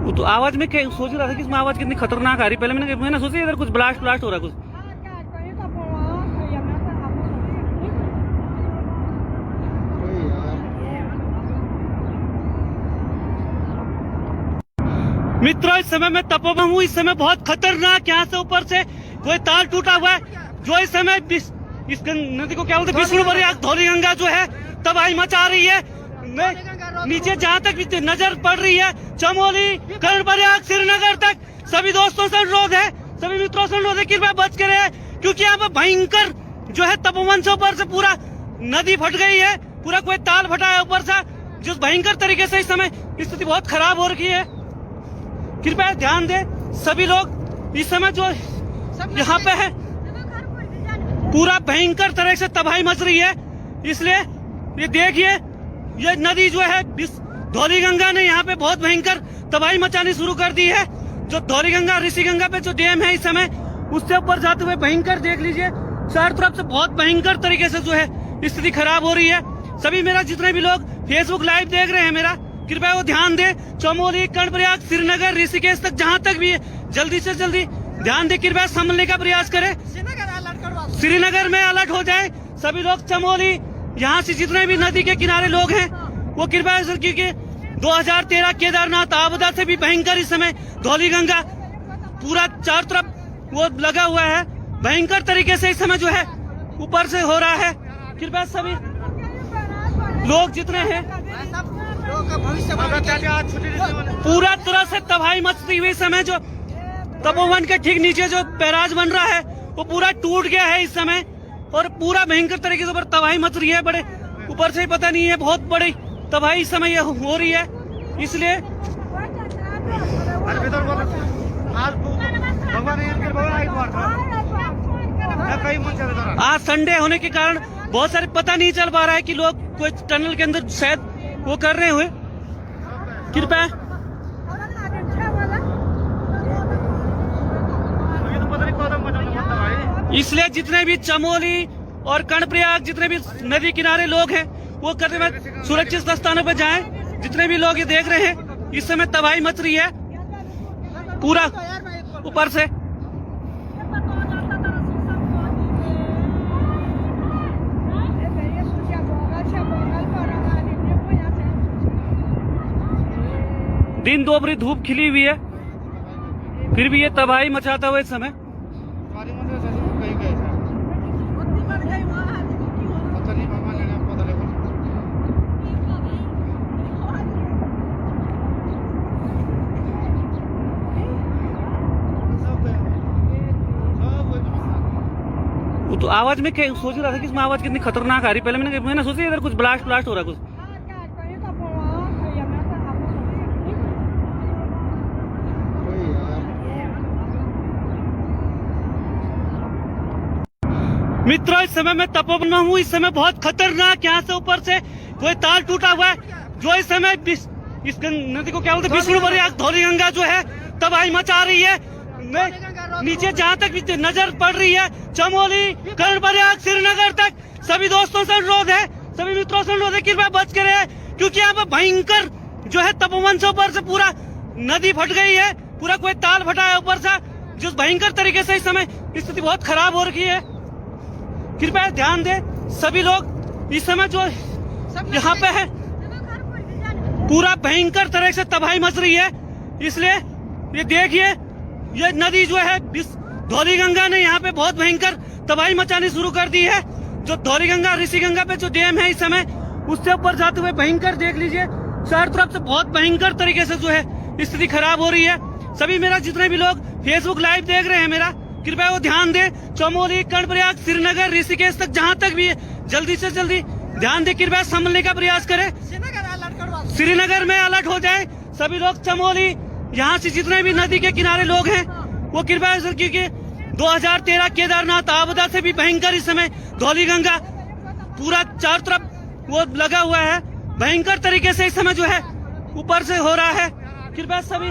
वो तो आवाज में सोच रहा था कि इसमें आवाज कितनी खतरनाक आ रही। पहले मैंने सोचा इधर कुछ ब्लास्ट हो रहा कुछ। मित्रों, इस समय मैं तपोवन हूँ। इस समय बहुत खतरनाक यहाँ से ऊपर से कोई तार टूटा हुआ है, जो इस समय इस नदी को क्या बोलते हैं, विष्णुपुरी धौली गंगा जो है तबाही मचा रही है। नीचे जहाँ तक नजर पड़ रही है, चमोली, कर्णप्रयाग, श्रीनगर तक सभी दोस्तों से अनुरोध है, सभी मित्रों से अनुरोध है कि कृपया बच के रहे, क्योंकि यहाँ पर भयंकर जो है तपोवन से ऊपर से पूरा नदी फट गई है, पूरा कोई ताल फटा है ऊपर से, जिस भयंकर तरीके से इस समय स्थिति बहुत खराब हो रखी है। कृपया ध्यान दे सभी लोग। इस समय जो यहाँ पे है पूरा भयंकर तरह से तबाही मच रही है, इसलिए ये देखिए ये नदी जो है धौली गंगा ने यहाँ पे बहुत भयंकर तबाही मचानी शुरू कर दी है। जो धौली गंगा ऋषि गंगा पे जो डैम है इस समय उससे ऊपर जाते हुए भयंकर देख लीजिए, चारों तरफ से बहुत भयंकर तरीके से जो है स्थिति खराब हो रही है। सभी मेरा जितने भी लोग फेसबुक लाइव देख रहे हैं मेरा, कृपया वो ध्यान दे। चमोली, कर्णप्रयाग, श्रीनगर, ऋषिकेश तक जहाँ तक भी है जल्दी से जल्दी ध्यान दे, कृपया संभलने का प्रयास करें। श्रीनगर में अलर्ट हो जाए सभी लोग। चमोली यहाँ से जितने भी नदी के किनारे लोग हैं वो कृपया, क्योंकि 2013 केदारनाथ आपदा से भी भयंकर इस समय धौली गंगा पूरा चारों तरफ वो लगा हुआ है, भयंकर तरीके से इस समय जो है ऊपर से हो रहा है। कृपया सभी लोग जितने हैं पूरा तरह से तबाही मचती हुई समय जो तपोवन के ठीक नीचे जो बैराज बन रहा है वो पूरा टूट गया है इस समय, और पूरा भयंकर तरीके से ऊपर तबाही मच रही है। बड़े ऊपर से ही पता नहीं है, बहुत बड़ी तबाही इस समय ये हो रही है। इसलिए आज संडे होने के कारण बहुत सारे पता नहीं चल पा रहा है कि लोग कोई टनल के अंदर शायद वो कर रहे हुए। कृपया इसलिए जितने भी चमोली और कर्णप्रयाग जितने भी नदी किनारे लोग हैं वो करते हुए सुरक्षित स्थानों पर जाएं। जितने भी लोग ये देख रहे हैं इस समय तबाही मच रही है पूरा ऊपर से। दिन दोपहरी धूप खिली हुई है, फिर भी ये तबाही मचाता हुआ इस समय। वो तो आवाज में सोच रहा था कि इसमें आवाज कितनी खतरनाक आ रही। पहले मैंने सोचा इधर कुछ ब्लास्ट हो रहा कुछ। मित्रों, इस समय मैं तपोवन में हूँ। इस समय बहुत खतरनाक यहाँ से ऊपर से कोई तार टूटा हुआ है, जो इस समय इस नदी को क्या बोलते हैं, विष्णुपुरी धौली गंगा जो है तबाही मचा रही है। नीचे जहाँ तक नजर पड़ रही है, चमोली, कर्णप्रयाग, श्रीनगर तक सभी दोस्तों से अनुरोध है, सभी मित्रों से अनुरोध है, कृपया बच के रहे, क्योंकि यहाँ पर भयंकर जो है तपोवन से ऊपर से पूरा नदी फट गई है, पूरा कोई ताल फटा है ऊपर से, जिस भयंकर तरीके से इस समय स्थिति बहुत खराब हो रखी है। कृपया ध्यान दे सभी लोग। इस समय जो यहाँ पे है पूरा भयंकर तरह से तबाही मच रही है, इसलिए ये देखिए ये नदी जो है धौली गंगा ने यहाँ पे बहुत भयंकर तबाही मचानी शुरू कर दी है। जो धौली गंगा ऋषि गंगा पे जो डैम है इस समय उससे ऊपर जाते हुए भयंकर देख लीजिए, चारों तरफ से बहुत भयंकर तरीके से जो है स्थिति खराब हो रही है। सभी मेरा जितने भी लोग फेसबुक लाइव देख रहे हैं मेरा, कृपया वो ध्यान दे। चमोली, कर्णप्रयाग, श्रीनगर, ऋषिकेश तक जहाँ तक भी है जल्दी से जल्दी ध्यान दे, कृपया संभलने का प्रयास करें। श्रीनगर में अलर्ट हो जाए सभी लोग। चमोली यहाँ से जितने भी नदी के किनारे लोग हैं वो कृपया, क्योंकि 2013 केदारनाथ आपदा से भी भयंकर इस समय धौली गंगा पूरा चारों तरफ वो लगा हुआ है, भयंकर तरीके से इस समय जो है ऊपर से हो रहा है। कृपया सभी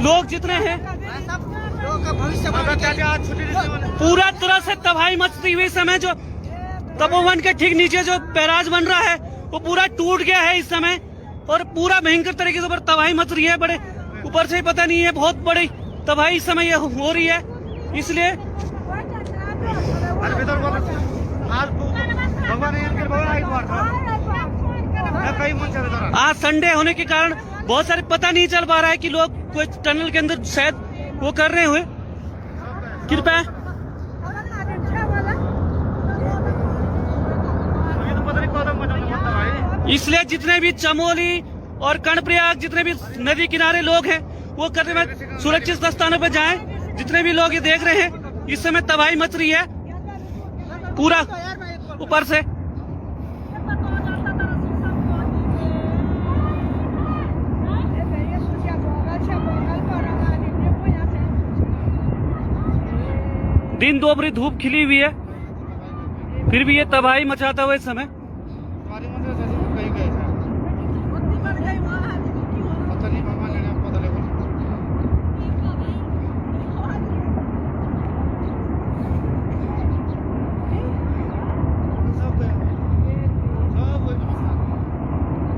लोग जितने हैं पूरा तरह से तबाही मचती हुई समय जो तपोवन के ठीक नीचे जो बैराज बन रहा है वो पूरा टूट गया है इस समय, और पूरा भयंकर तरीके से ऊपर तबाही मच रही है। बड़े ऊपर से ही पता नहीं है, बहुत बड़ी तबाही इस समय ये हो रही है। इसलिए आज संडे होने के कारण बहुत सारे पता नहीं चल पा रहा है कि लोग कोई टनल के अंदर शायद वो कर रहे हुए। कृपया इसलिए जितने भी चमोली और कर्णप्रयाग जितने भी नदी किनारे लोग हैं वो करते हुए सुरक्षित स्थानों पर जाएं। जितने भी लोग ये देख रहे हैं इस समय तबाही मच रही है पूरा ऊपर से। दिन दोपहरी धूप खिली हुई है, फिर भी ये तबाही मचाता हुआ इस समय।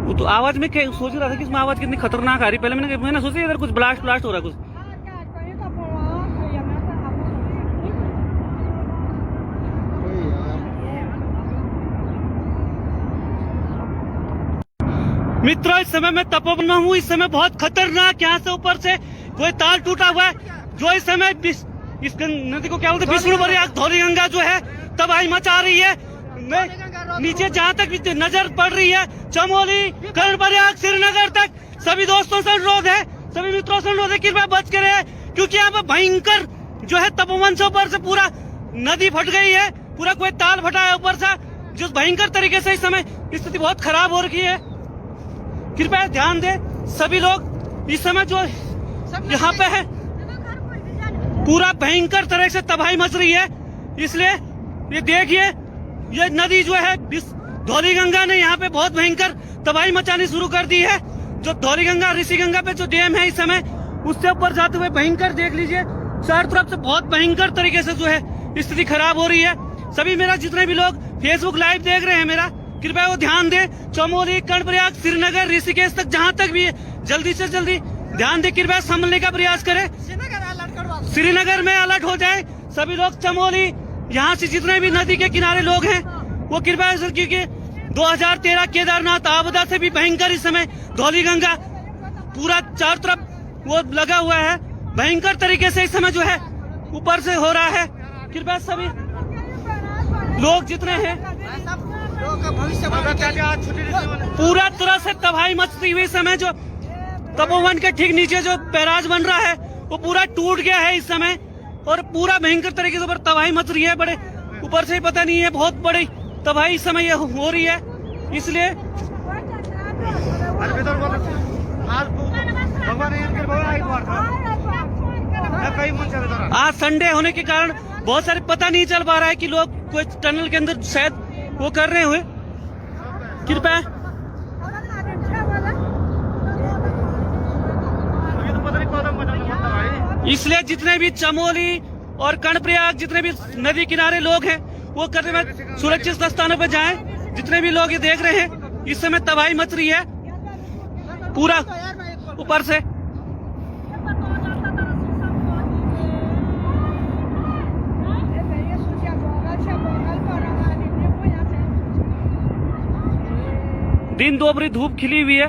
वो तो आवाज में सोच रहा था कि इसमें आवाज कितनी खतरनाक आ रही। पहले मैंने सोचा इधर कुछ ब्लास्ट हो रहा है कुछ। मित्रों इस समय मैं तपोवन में हूँ। इस समय बहुत खतरनाक यहाँ से ऊपर से कोई तार टूटा हुआ है, जो इस समय इस नदी को क्या बोलते हैं, विष्णु प्रयाग धौली गंगा जो है तबाही मचा रही है। नीचे जहाँ तक भी नजर पड़ रही है, चमोली कर्णप्रयाग श्रीनगर तक सभी दोस्तों से अनुरोध है, सभी मित्रों से अनुरोध है, कृपया बच के रहे, क्योंकि यहाँ पर भयंकर जो है तपोवन से ऊपर से पूरा नदी फट गई है, पूरा कोई ताल फटा है ऊपर से, जो भयंकर तरीके से इस समय स्थिति बहुत खराब हो रखी है। कृपया ध्यान दे सभी लोग, इस समय जो यहाँ पे है पूरा भयंकर तरह से तबाही मच रही है। इसलिए ये देखिए, ये नदी जो है धौली गंगा ने यहाँ पे बहुत भयंकर तबाही मचानी शुरू कर दी है। जो धौली गंगा ऋषि गंगा पे जो डैम है इस समय उससे ऊपर जाते हुए भयंकर देख लीजिए, चारों तरफ से बहुत भयंकर तरीके से जो है स्थिति खराब हो रही है। सभी मेरा जितने भी लोग फेसबुक लाइव देख रहे हैं मेरा, कृपया वो ध्यान दें, चमोली कर्णप्रयाग श्रीनगर ऋषिकेश तक जहां तक भी जल्दी से जल्दी ध्यान दे, कृपया संभलने का प्रयास करें। श्रीनगर में अलर्ट हो जाए सभी लोग। चमोली यहाँ से जितने भी नदी के किनारे लोग हैं वो कृपया, क्योंकि 2013 केदारनाथ आपदा से भी भयंकर इस समय धौली गंगा पूरा चारों तरफ वो लगा हुआ है, भयंकर तरीके से इस समय जो है ऊपर से हो रहा है। कृपया सभी लोग जितने हैं पूरा तरह से तबाही मचती हुई समय जो तपोवन के ठीक नीचे जो बैराज बन रहा है वो पूरा टूट गया है इस समय, और पूरा भयंकर तरीके से ऊपर तबाही मच रही है। बड़े ऊपर से ही पता नहीं है, बहुत बड़ी तबाही इस समय ये हो रही है। इसलिए आज संडे होने के कारण बहुत सारे पता नहीं चल पा रहा है कि लोग कोई टनल के अंदर शायद वो कर रहे हुए। कृपया इसलिए जितने भी चमोली और कर्णप्रयाग जितने भी नदी किनारे लोग हैं वो करते हुए सुरक्षित स्थानों पर जाएं। जितने भी लोग ये देख रहे हैं इस समय तबाही मच रही है पूरा ऊपर से। दिन दोपहरी धूप खिली हुई है,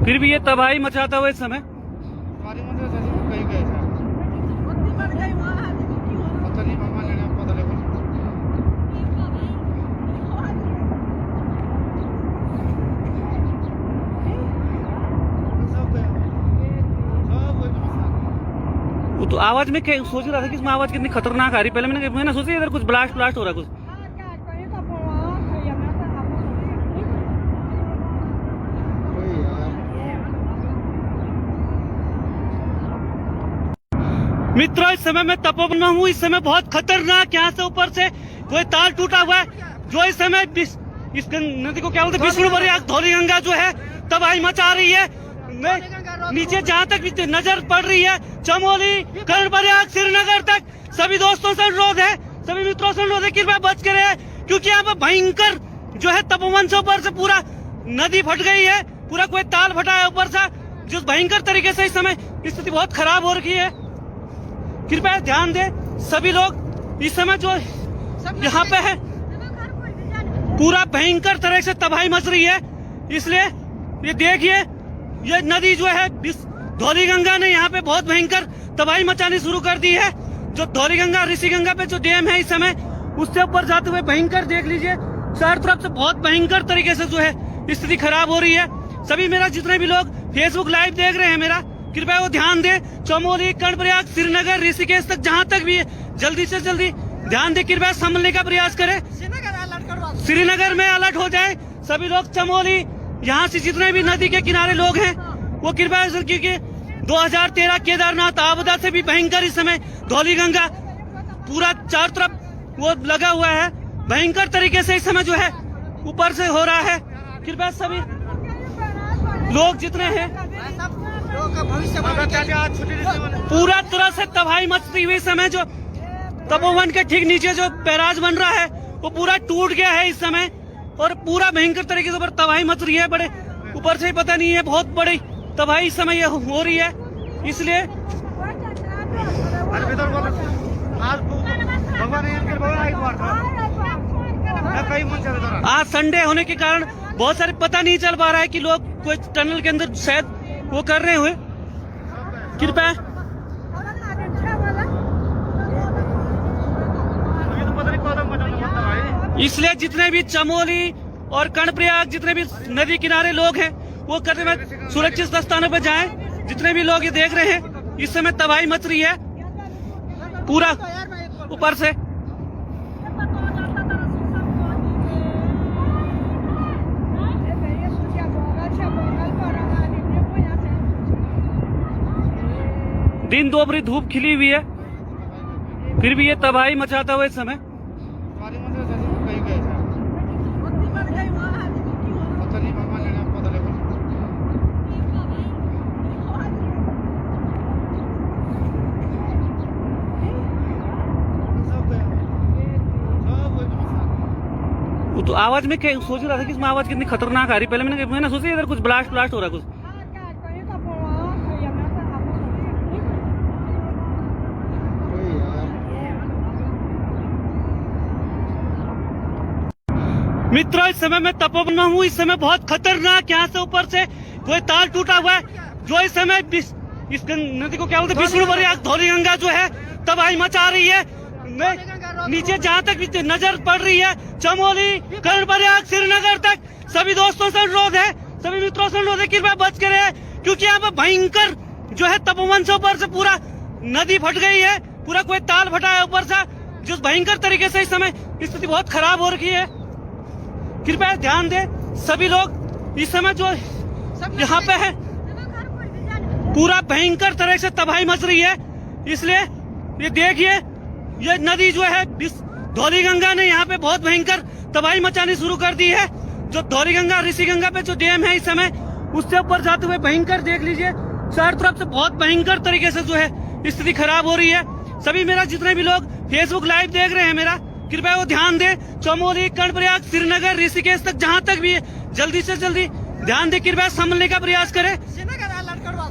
फिर भी ये तबाही मचाता हुआ इस समय। वो तो आवाज में सोच रहा था कि इसमें आवाज कितनी खतरनाक आ रही। पहले मैंने सोचा इधर कुछ ब्लास्ट हो रहा है कुछ। मित्रों इस समय मैं तपोवन में हूँ। इस समय बहुत खतरनाक यहाँ से ऊपर से कोई तार टूटा हुआ है। जो इस समय इस नदी को क्या बोलते हैं, विष्णु बरियाग धौली गंगा जो है तबाही मचा रही है। नीचे जहाँ तक नजर पड़ रही है, चमोली, कर्णप्रयाग, श्रीनगर तक सभी दोस्तों से अनुरोध है, सभी मित्रों से अनुरोध है, कृपया बच कर रहे, क्योंकि यहाँ पर भयंकर जो है तपोवन से ऊपर से पूरा नदी फट गई है, पूरा कोई ताल फटा है ऊपर से, जिस भयंकर तरीके से इस समय स्थिति बहुत खराब हो रखी है। कृपया ध्यान दें सभी लोग, इस समय जो यहाँ पे है पूरा भयंकर तरह से तबाही मच रही है। इसलिए ये देखिए, ये नदी जो है धौली गंगा ने यहाँ पे बहुत भयंकर तबाही मचानी शुरू कर दी है। जो धौली गंगा ऋषि गंगा पे जो डैम है इस समय, उससे ऊपर जाते हुए भयंकर देख लीजिए, चारों तरफ से बहुत भयंकर तरीके से जो है स्थिति खराब हो रही है। सभी मेरा जितने भी लोग फेसबुक लाइव देख रहे हैं मेरा, कृपया वो ध्यान दें, चमोली, कर्णप्रयाग, श्रीनगर, ऋषिकेश तक जहाँ तक भी है जल्दी से जल्दी ध्यान दें, कृपया संभलने का प्रयास करें। श्रीनगर में अलर्ट हो जाए सभी लोग। चमोली, यहाँ से जितने भी नदी के किनारे लोग हैं वो कृपया, क्योंकि 2013 केदारनाथ आपदा से भी भयंकर इस समय धौली गंगा पूरा चारों तरफ वो लगा हुआ है, भयंकर तरीके से इस समय जो है ऊपर से हो रहा है। कृपया सभी लोग जितने हैं पूरा तरह से तबाही मचती हुई समय, जो तपोवन के ठीक नीचे जो बैराज बन रहा है वो पूरा टूट गया है इस समय, और पूरा भयंकर तरीके से ऊपर तबाही मच रही है। बड़े ऊपर से ही पता नहीं है, बहुत बड़ी तबाही इस समय ये हो रही है। इसलिए आज संडे होने के कारण बहुत सारे पता नहीं चल पा रहा है कि लोग कोई टनल के अंदर शायद वो कर रहे हुए। कृपया इसलिए जितने भी चमोली और कर्णप्रयाग जितने भी नदी किनारे लोग हैं वो करते हुए सुरक्षित स्थानों पर जाएं। जितने भी लोग ये देख रहे हैं इस समय तबाही मच रही है पूरा ऊपर से। दिन दोपहरी धूप खिली हुई है, फिर भी ये तबाही मचाता हुआ इस समय। तो आवाज में सोच रहा था कि इसमें आवाज कितनी खतरनाक आ रही। पहले मैंने सोचा इधर कुछ ब्लास्ट हो रहा कुछ। मित्रों, इस समय मैं तपोवन में हूँ। इस समय बहुत खतरनाक यहाँ से ऊपर से कोई तार टूटा हुआ है, जो इस समय इस नदी को क्या बोलते हैं, विष्णु बरियाग धौली गंगा जो है तबाही मचा रही है। नीचे जहाँ तक नजर पड़ रही है, चमोली, कर्णप्रयाग, श्रीनगर तक सभी दोस्तों से अनुरोध है, सभी मित्रों से अनुरोध है, कृपया बच कर रहे, क्योंकि यहाँ पर भयंकर जो है तपोवन से ऊपर से पूरा नदी फट गई है, पूरा कोई ताल फटा है ऊपर से, जिस भयंकर तरीके से इस समय स्थिति बहुत खराब हो रखी है। कृपया ध्यान दें सभी लोग, इस समय जो यहाँ पे है पूरा भयंकर तरह से तबाही मच रही है। इसलिए ये देखिए, ये नदी जो है धौली गंगा ने यहाँ पे बहुत भयंकर तबाही मचानी शुरू कर दी है। जो धौली गंगा ऋषि गंगा पे जो डैम है इस समय, उससे ऊपर जाते हुए भयंकर देख लीजिए, चारों तरफ से बहुत भयंकर तरीके से जो है स्थिति खराब हो रही है। सभी मेरा जितने भी लोग फेसबुक लाइव देख रहे हैं मेरा, कृपया वो ध्यान दें, चमोली, कर्णप्रयाग, श्रीनगर, ऋषिकेश तक जहाँ तक भी है जल्दी से जल्दी ध्यान दें, कृपया संभलने का प्रयास करें।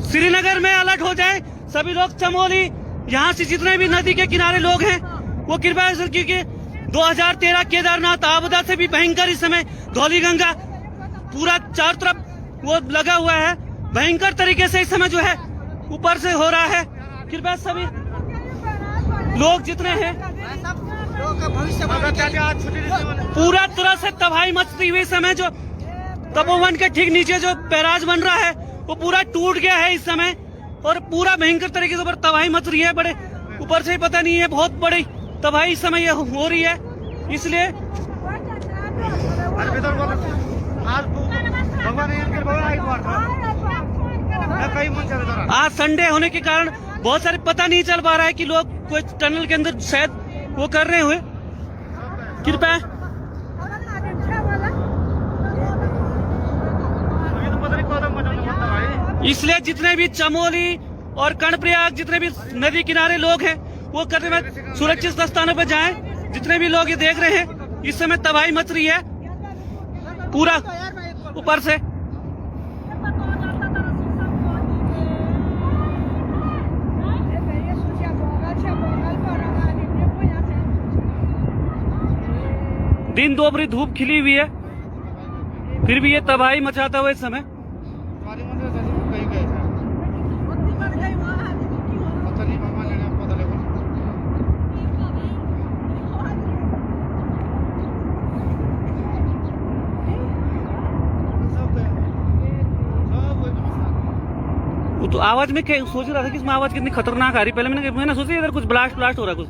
श्रीनगर में अलर्ट हो जाए सभी लोग। चमोली, यहाँ से जितने भी नदी के किनारे लोग हैं वो कृपया, क्योंकि 2013 केदारनाथ आपदा से भी भयंकर इस समय धौली गंगा पूरा चारों तरफ वो लगा हुआ है, भयंकर तरीके से इस समय जो है ऊपर से हो रहा है। कृपया सभी लोग जितने हैं पूरा तरह से तबाही मचती हुई समय, जो तपोवन के ठीक नीचे जो बैराज बन रहा है वो पूरा टूट गया है इस समय, और पूरा भयंकर तरीके से ऊपर तबाही मच रही है। बड़े ऊपर से ही पता नहीं है, बहुत बड़ी तबाही इस समय ये हो रही है। इसलिए आज संडे होने के कारण बहुत सारे पता नहीं चल पा रहा है कि लोग कोई टनल के अंदर शायद वो कर रहे हुए। कृपया इसलिए जितने भी चमोली और कर्णप्रयाग जितने भी नदी किनारे लोग हैं वो करते हुए सुरक्षित स्थानों पर जाएं। जितने भी लोग ये देख रहे हैं इस समय तबाही मच रही है पूरा ऊपर से। दिन दोपहरी धूप खिली हुई है फिर भी ये तबाही मचाता हुआ इस समय। तो आवाज में सोच रहा था कि इसमें आवाज कितनी खतरनाक आ रही। पहले मैंने सोचा इधर कुछ ब्लास्ट हो रहा है कुछ।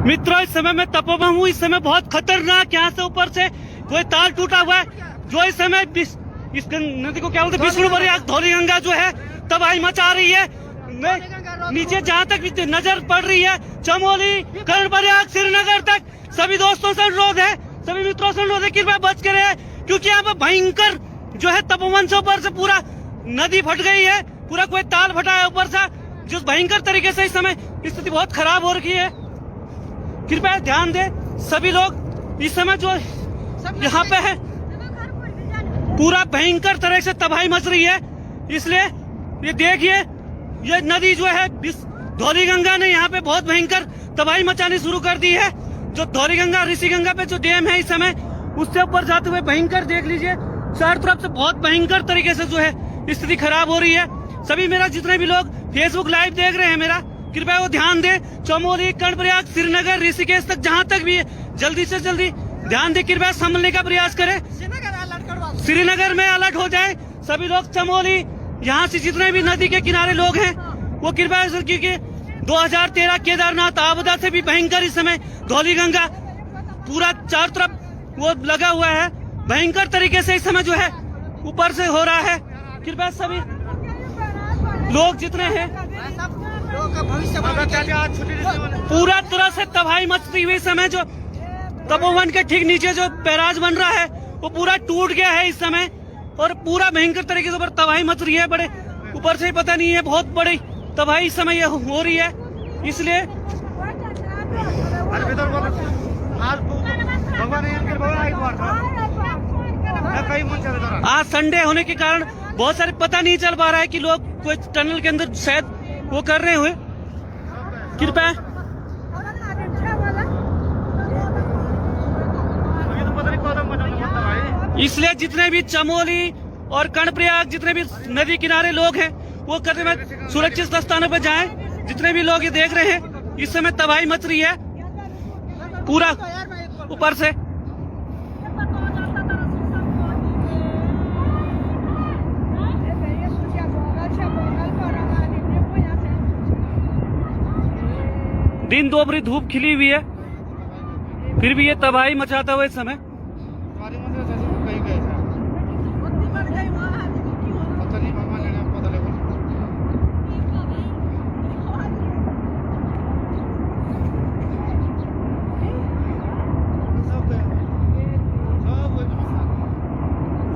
मित्रों इस समय मैं तपोवन हूँ। इस समय बहुत खतरनाक यहाँ से ऊपर से कोई तार टूटा हुआ है जो इस समय इस नदी को क्या बोलते हैं विष्णुपुरी धौली गंगा जो है तबाही मचा रही है। नीचे जहाँ तक नजर पड़ रही है चमोली कर्णप्रयाग श्रीनगर तक सभी दोस्तों से अनुरोध है, सभी मित्रों से अनुरोध है कृपया बच कर रहे क्योंकि यहाँ पे भयंकर जो है तपोवन से ऊपर से पूरा नदी फट गई है। पूरा कोई ताल फटा है ऊपर से जो भयंकर तरीके से इस समय स्थिति बहुत खराब हो रखी है। कृपया ध्यान दे सभी लोग इस समय जो यहाँ पे है पूरा भयंकर तरह से तबाही मच रही है। इसलिए ये देखिए ये नदी जो है धौली गंगा ने यहाँ पे बहुत भयंकर तबाही मचानी शुरू कर दी है। जो धौली गंगा ऋषि गंगा पे जो डैम है इस समय उससे ऊपर जाते हुए भयंकर देख लीजिए चारों तरफ से बहुत भयंकर तरीके से जो है स्थिति खराब हो रही है। सभी मेरा जितने भी लोग फेसबुक लाइव देख रहे हैं मेरा कृपया वो ध्यान दे चमोली कर्णप्रयाग श्रीनगर ऋषिकेश तक जहाँ तक भी है जल्दी से जल्दी ध्यान दे कृपया संभलने का प्रयास करें। श्रीनगर में अलर्ट हो जाए सभी लोग। चमोली यहाँ से जितने भी नदी के किनारे लोग हैं वो कृपया क्योंकि 2013 केदारनाथ आपदा से भी भयंकर इस समय धौली गंगा पूरा चारों तरफ वो लगा हुआ है भयंकर तरीके से इस समय जो है ऊपर से हो रहा है। कृपया सभी लोग जितने हैं पूरा तरह से तबाही मचती हुई समय जो तपोवन के ठीक नीचे जो बैराज बन रहा है वो पूरा टूट गया है इस समय और पूरा भयंकर तरीके से तबाही मच रही है। बड़े ऊपर से पता नहीं है बहुत बड़ी तबाही इस समय हो रही है। इसलिए आज संडे होने के कारण बहुत सारे पता नहीं चल पा रहा है कि लोग कोई टनल के अंदर शायद वो कर रहे हुए। कृपया इसलिए जितने भी चमोली और कर्णप्रयाग जितने भी नदी किनारे लोग हैं वो करते हुए सुरक्षित स्थानों पर जाएं। जितने भी लोग ये देख रहे हैं इस समय तबाही मच रही है पूरा ऊपर से। दिन दोपहरी धूप खिली हुई है फिर भी ये तबाही मचाता हुआ इस समय।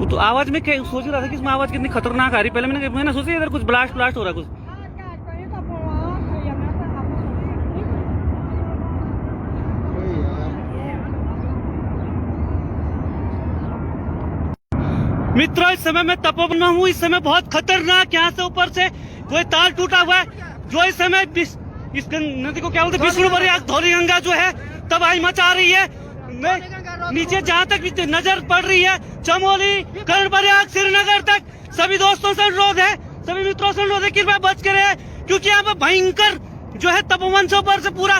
तो आवाज में सोच रहा था कि इसमें आवाज कितनी खतरनाक आ रही। पहले मैंने सोचा इधर कुछ ब्लास्ट हो रहा है कुछ। मित्रों इस समय मैं तपोवन में हूँ। इस समय बहुत खतरनाक यहाँ से ऊपर से कोई तार टूटा हुआ है जो इस समय इस नदी को क्या बोलते हैं विष्णुपुरी धौली गंगा जो है तबाही मचा रही है। नीचे जहाँ तक नजर पड़ रही है चमोली कर्णप्रयाग श्रीनगर तक सभी दोस्तों से अनुरोध है, सभी मित्रों से अनुरोध है कृपया बच कर रहे क्योंकि यहाँ पे भयंकर जो है तपोवन से ऊपर से पूरा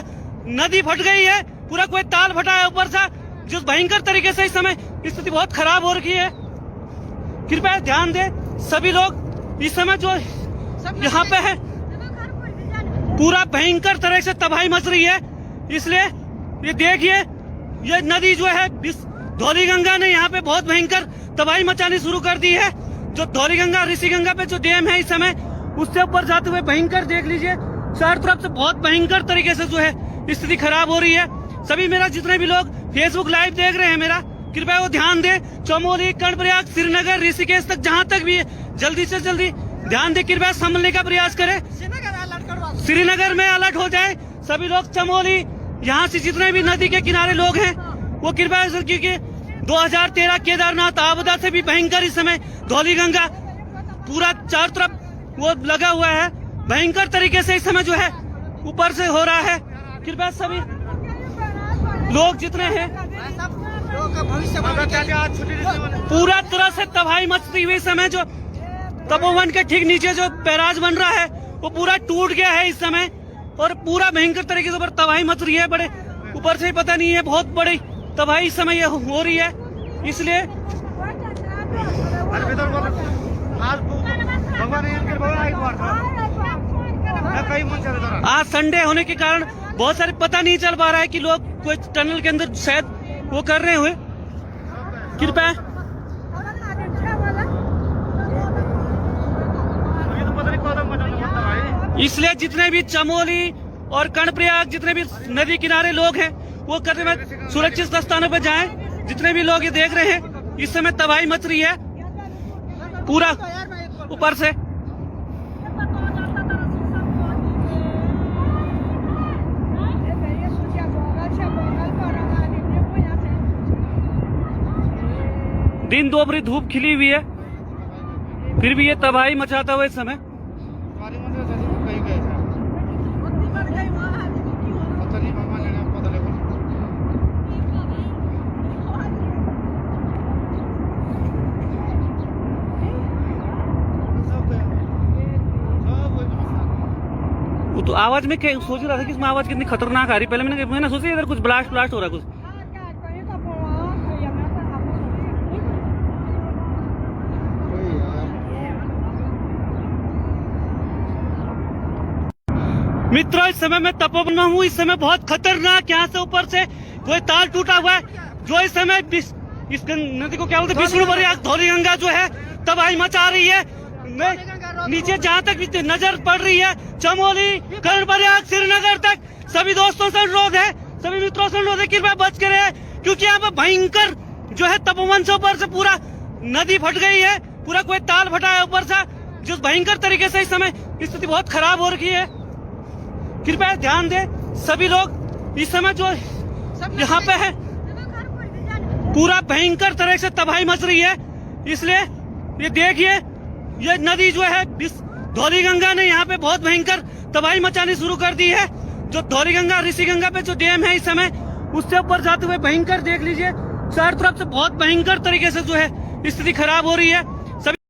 नदी फट गई है। पूरा कोई ताल फटा है ऊपर से जो भयंकर तरीके से इस समय स्थिति बहुत खराब हो रखी है। कृपया ध्यान दे सभी लोग इस समय जो यहाँ पे है पूरा भयंकर तरह से तबाही मच रही है। इसलिए ये देखिए ये नदी जो है धौली गंगा ने यहाँ पे बहुत भयंकर तबाही मचानी शुरू कर दी है। जो धौलीगंगा ऋषिगंगा पे जो डैम है इस समय उससे ऊपर जाते हुए भयंकर देख लीजिए, चारों तरफ से बहुत भयंकर तरीके से जो है स्थिति खराब हो रही है। सभी मेरा जितने भी लोग फेसबुक लाइव देख रहे हैं मेरा, कृपया वो ध्यान दे, चमोली, कर्णप्रयाग, श्रीनगर, ऋषिकेश तक जहां तक भी जल्दी से जल्दी ध्यान दे, कृपया संभलने का प्रयास करें। श्रीनगर में अलर्ट हो जाए सभी लोग। चमोली, यहाँ से जितने भी नदी के किनारे लोग हैं वो कृपया, क्योंकि 2013 केदारनाथ आपदा से भी भयंकर इस समय धौलीगंगा पूरा चारों तरफ वो लगा हुआ है, भयंकर तरीके से इस समय जो है ऊपर से हो रहा है। कृपया सभी लोग जितने हैं पूरा तरह से तबाही मचती हुई समय, जो तपोवन के ठीक नीचे जो बैराज बन रहा है वो पूरा टूट गया है इस समय और पूरा भयंकर तरीके से तबाही मच रही है। बड़े ऊपर से पता नहीं है, बहुत बड़ी तबाही इस समय ये हो रही है। इसलिए आज संडे होने के कारण बहुत सारे पता नहीं चल पा रहा है कि लोग कोई टनल के अंदर शायद वो कर रहे हुए। कृपया इसलिए जितने भी चमोली और कर्णप्रयाग जितने भी नदी किनारे लोग हैं वो करने में सुरक्षित स्थानों पर जाएं। जितने भी लोग ये देख रहे हैं इस समय तबाही मच रही है पूरा ऊपर से। दिन दोपहरी धूप खिली हुई है, फिर भी ये तबाही मचाता हुआ इस समय। वो तो आवाज में सोच रहा था कि इसमें आवाज कितनी खतरनाक आ रही। पहले मैंने सोचा इधर कुछ ब्लास्ट हो रहा कुछ। मित्रों, इस समय मैं तपोवन में हूँ। इस समय बहुत खतरनाक यहाँ से ऊपर से कोई तार टूटा हुआ है, जो इस समय इस नदी को क्या बोलते हैं, विष्णुप्रयाग धौलीगंगा जो है तबाही मचा रही है। नीचे जहाँ तक भी नजर पड़ रही है, चमोली, कर्णप्रयाग, श्रीनगर तक सभी दोस्तों से अनुरोध है, सभी मित्रों से अनुरोध है, कृपया बच के रहे, क्योंकि यहाँ पर भयंकर जो है तपोवन से ऊपर से पूरा नदी फट गई है, पूरा कोई ताल फटा है ऊपर से, जो भयंकर तरीके से इस समय स्थिति बहुत खराब हो रही है। कृपया ध्यान दे सभी लोग, इस समय जो यहाँ पे है पूरा भयंकर तरह से तबाही मच रही है। इसलिए ये देखिए, ये नदी जो है धौलीगंगा ने यहाँ पे बहुत भयंकर तबाही मचानी शुरू कर दी है। जो धौलीगंगा ऋषिगंगा पे जो डैम है इस समय उससे ऊपर जाते हुए भयंकर देख लीजिए, चारों तरफ से बहुत भयंकर तरीके से जो है स्थिति खराब हो रही है।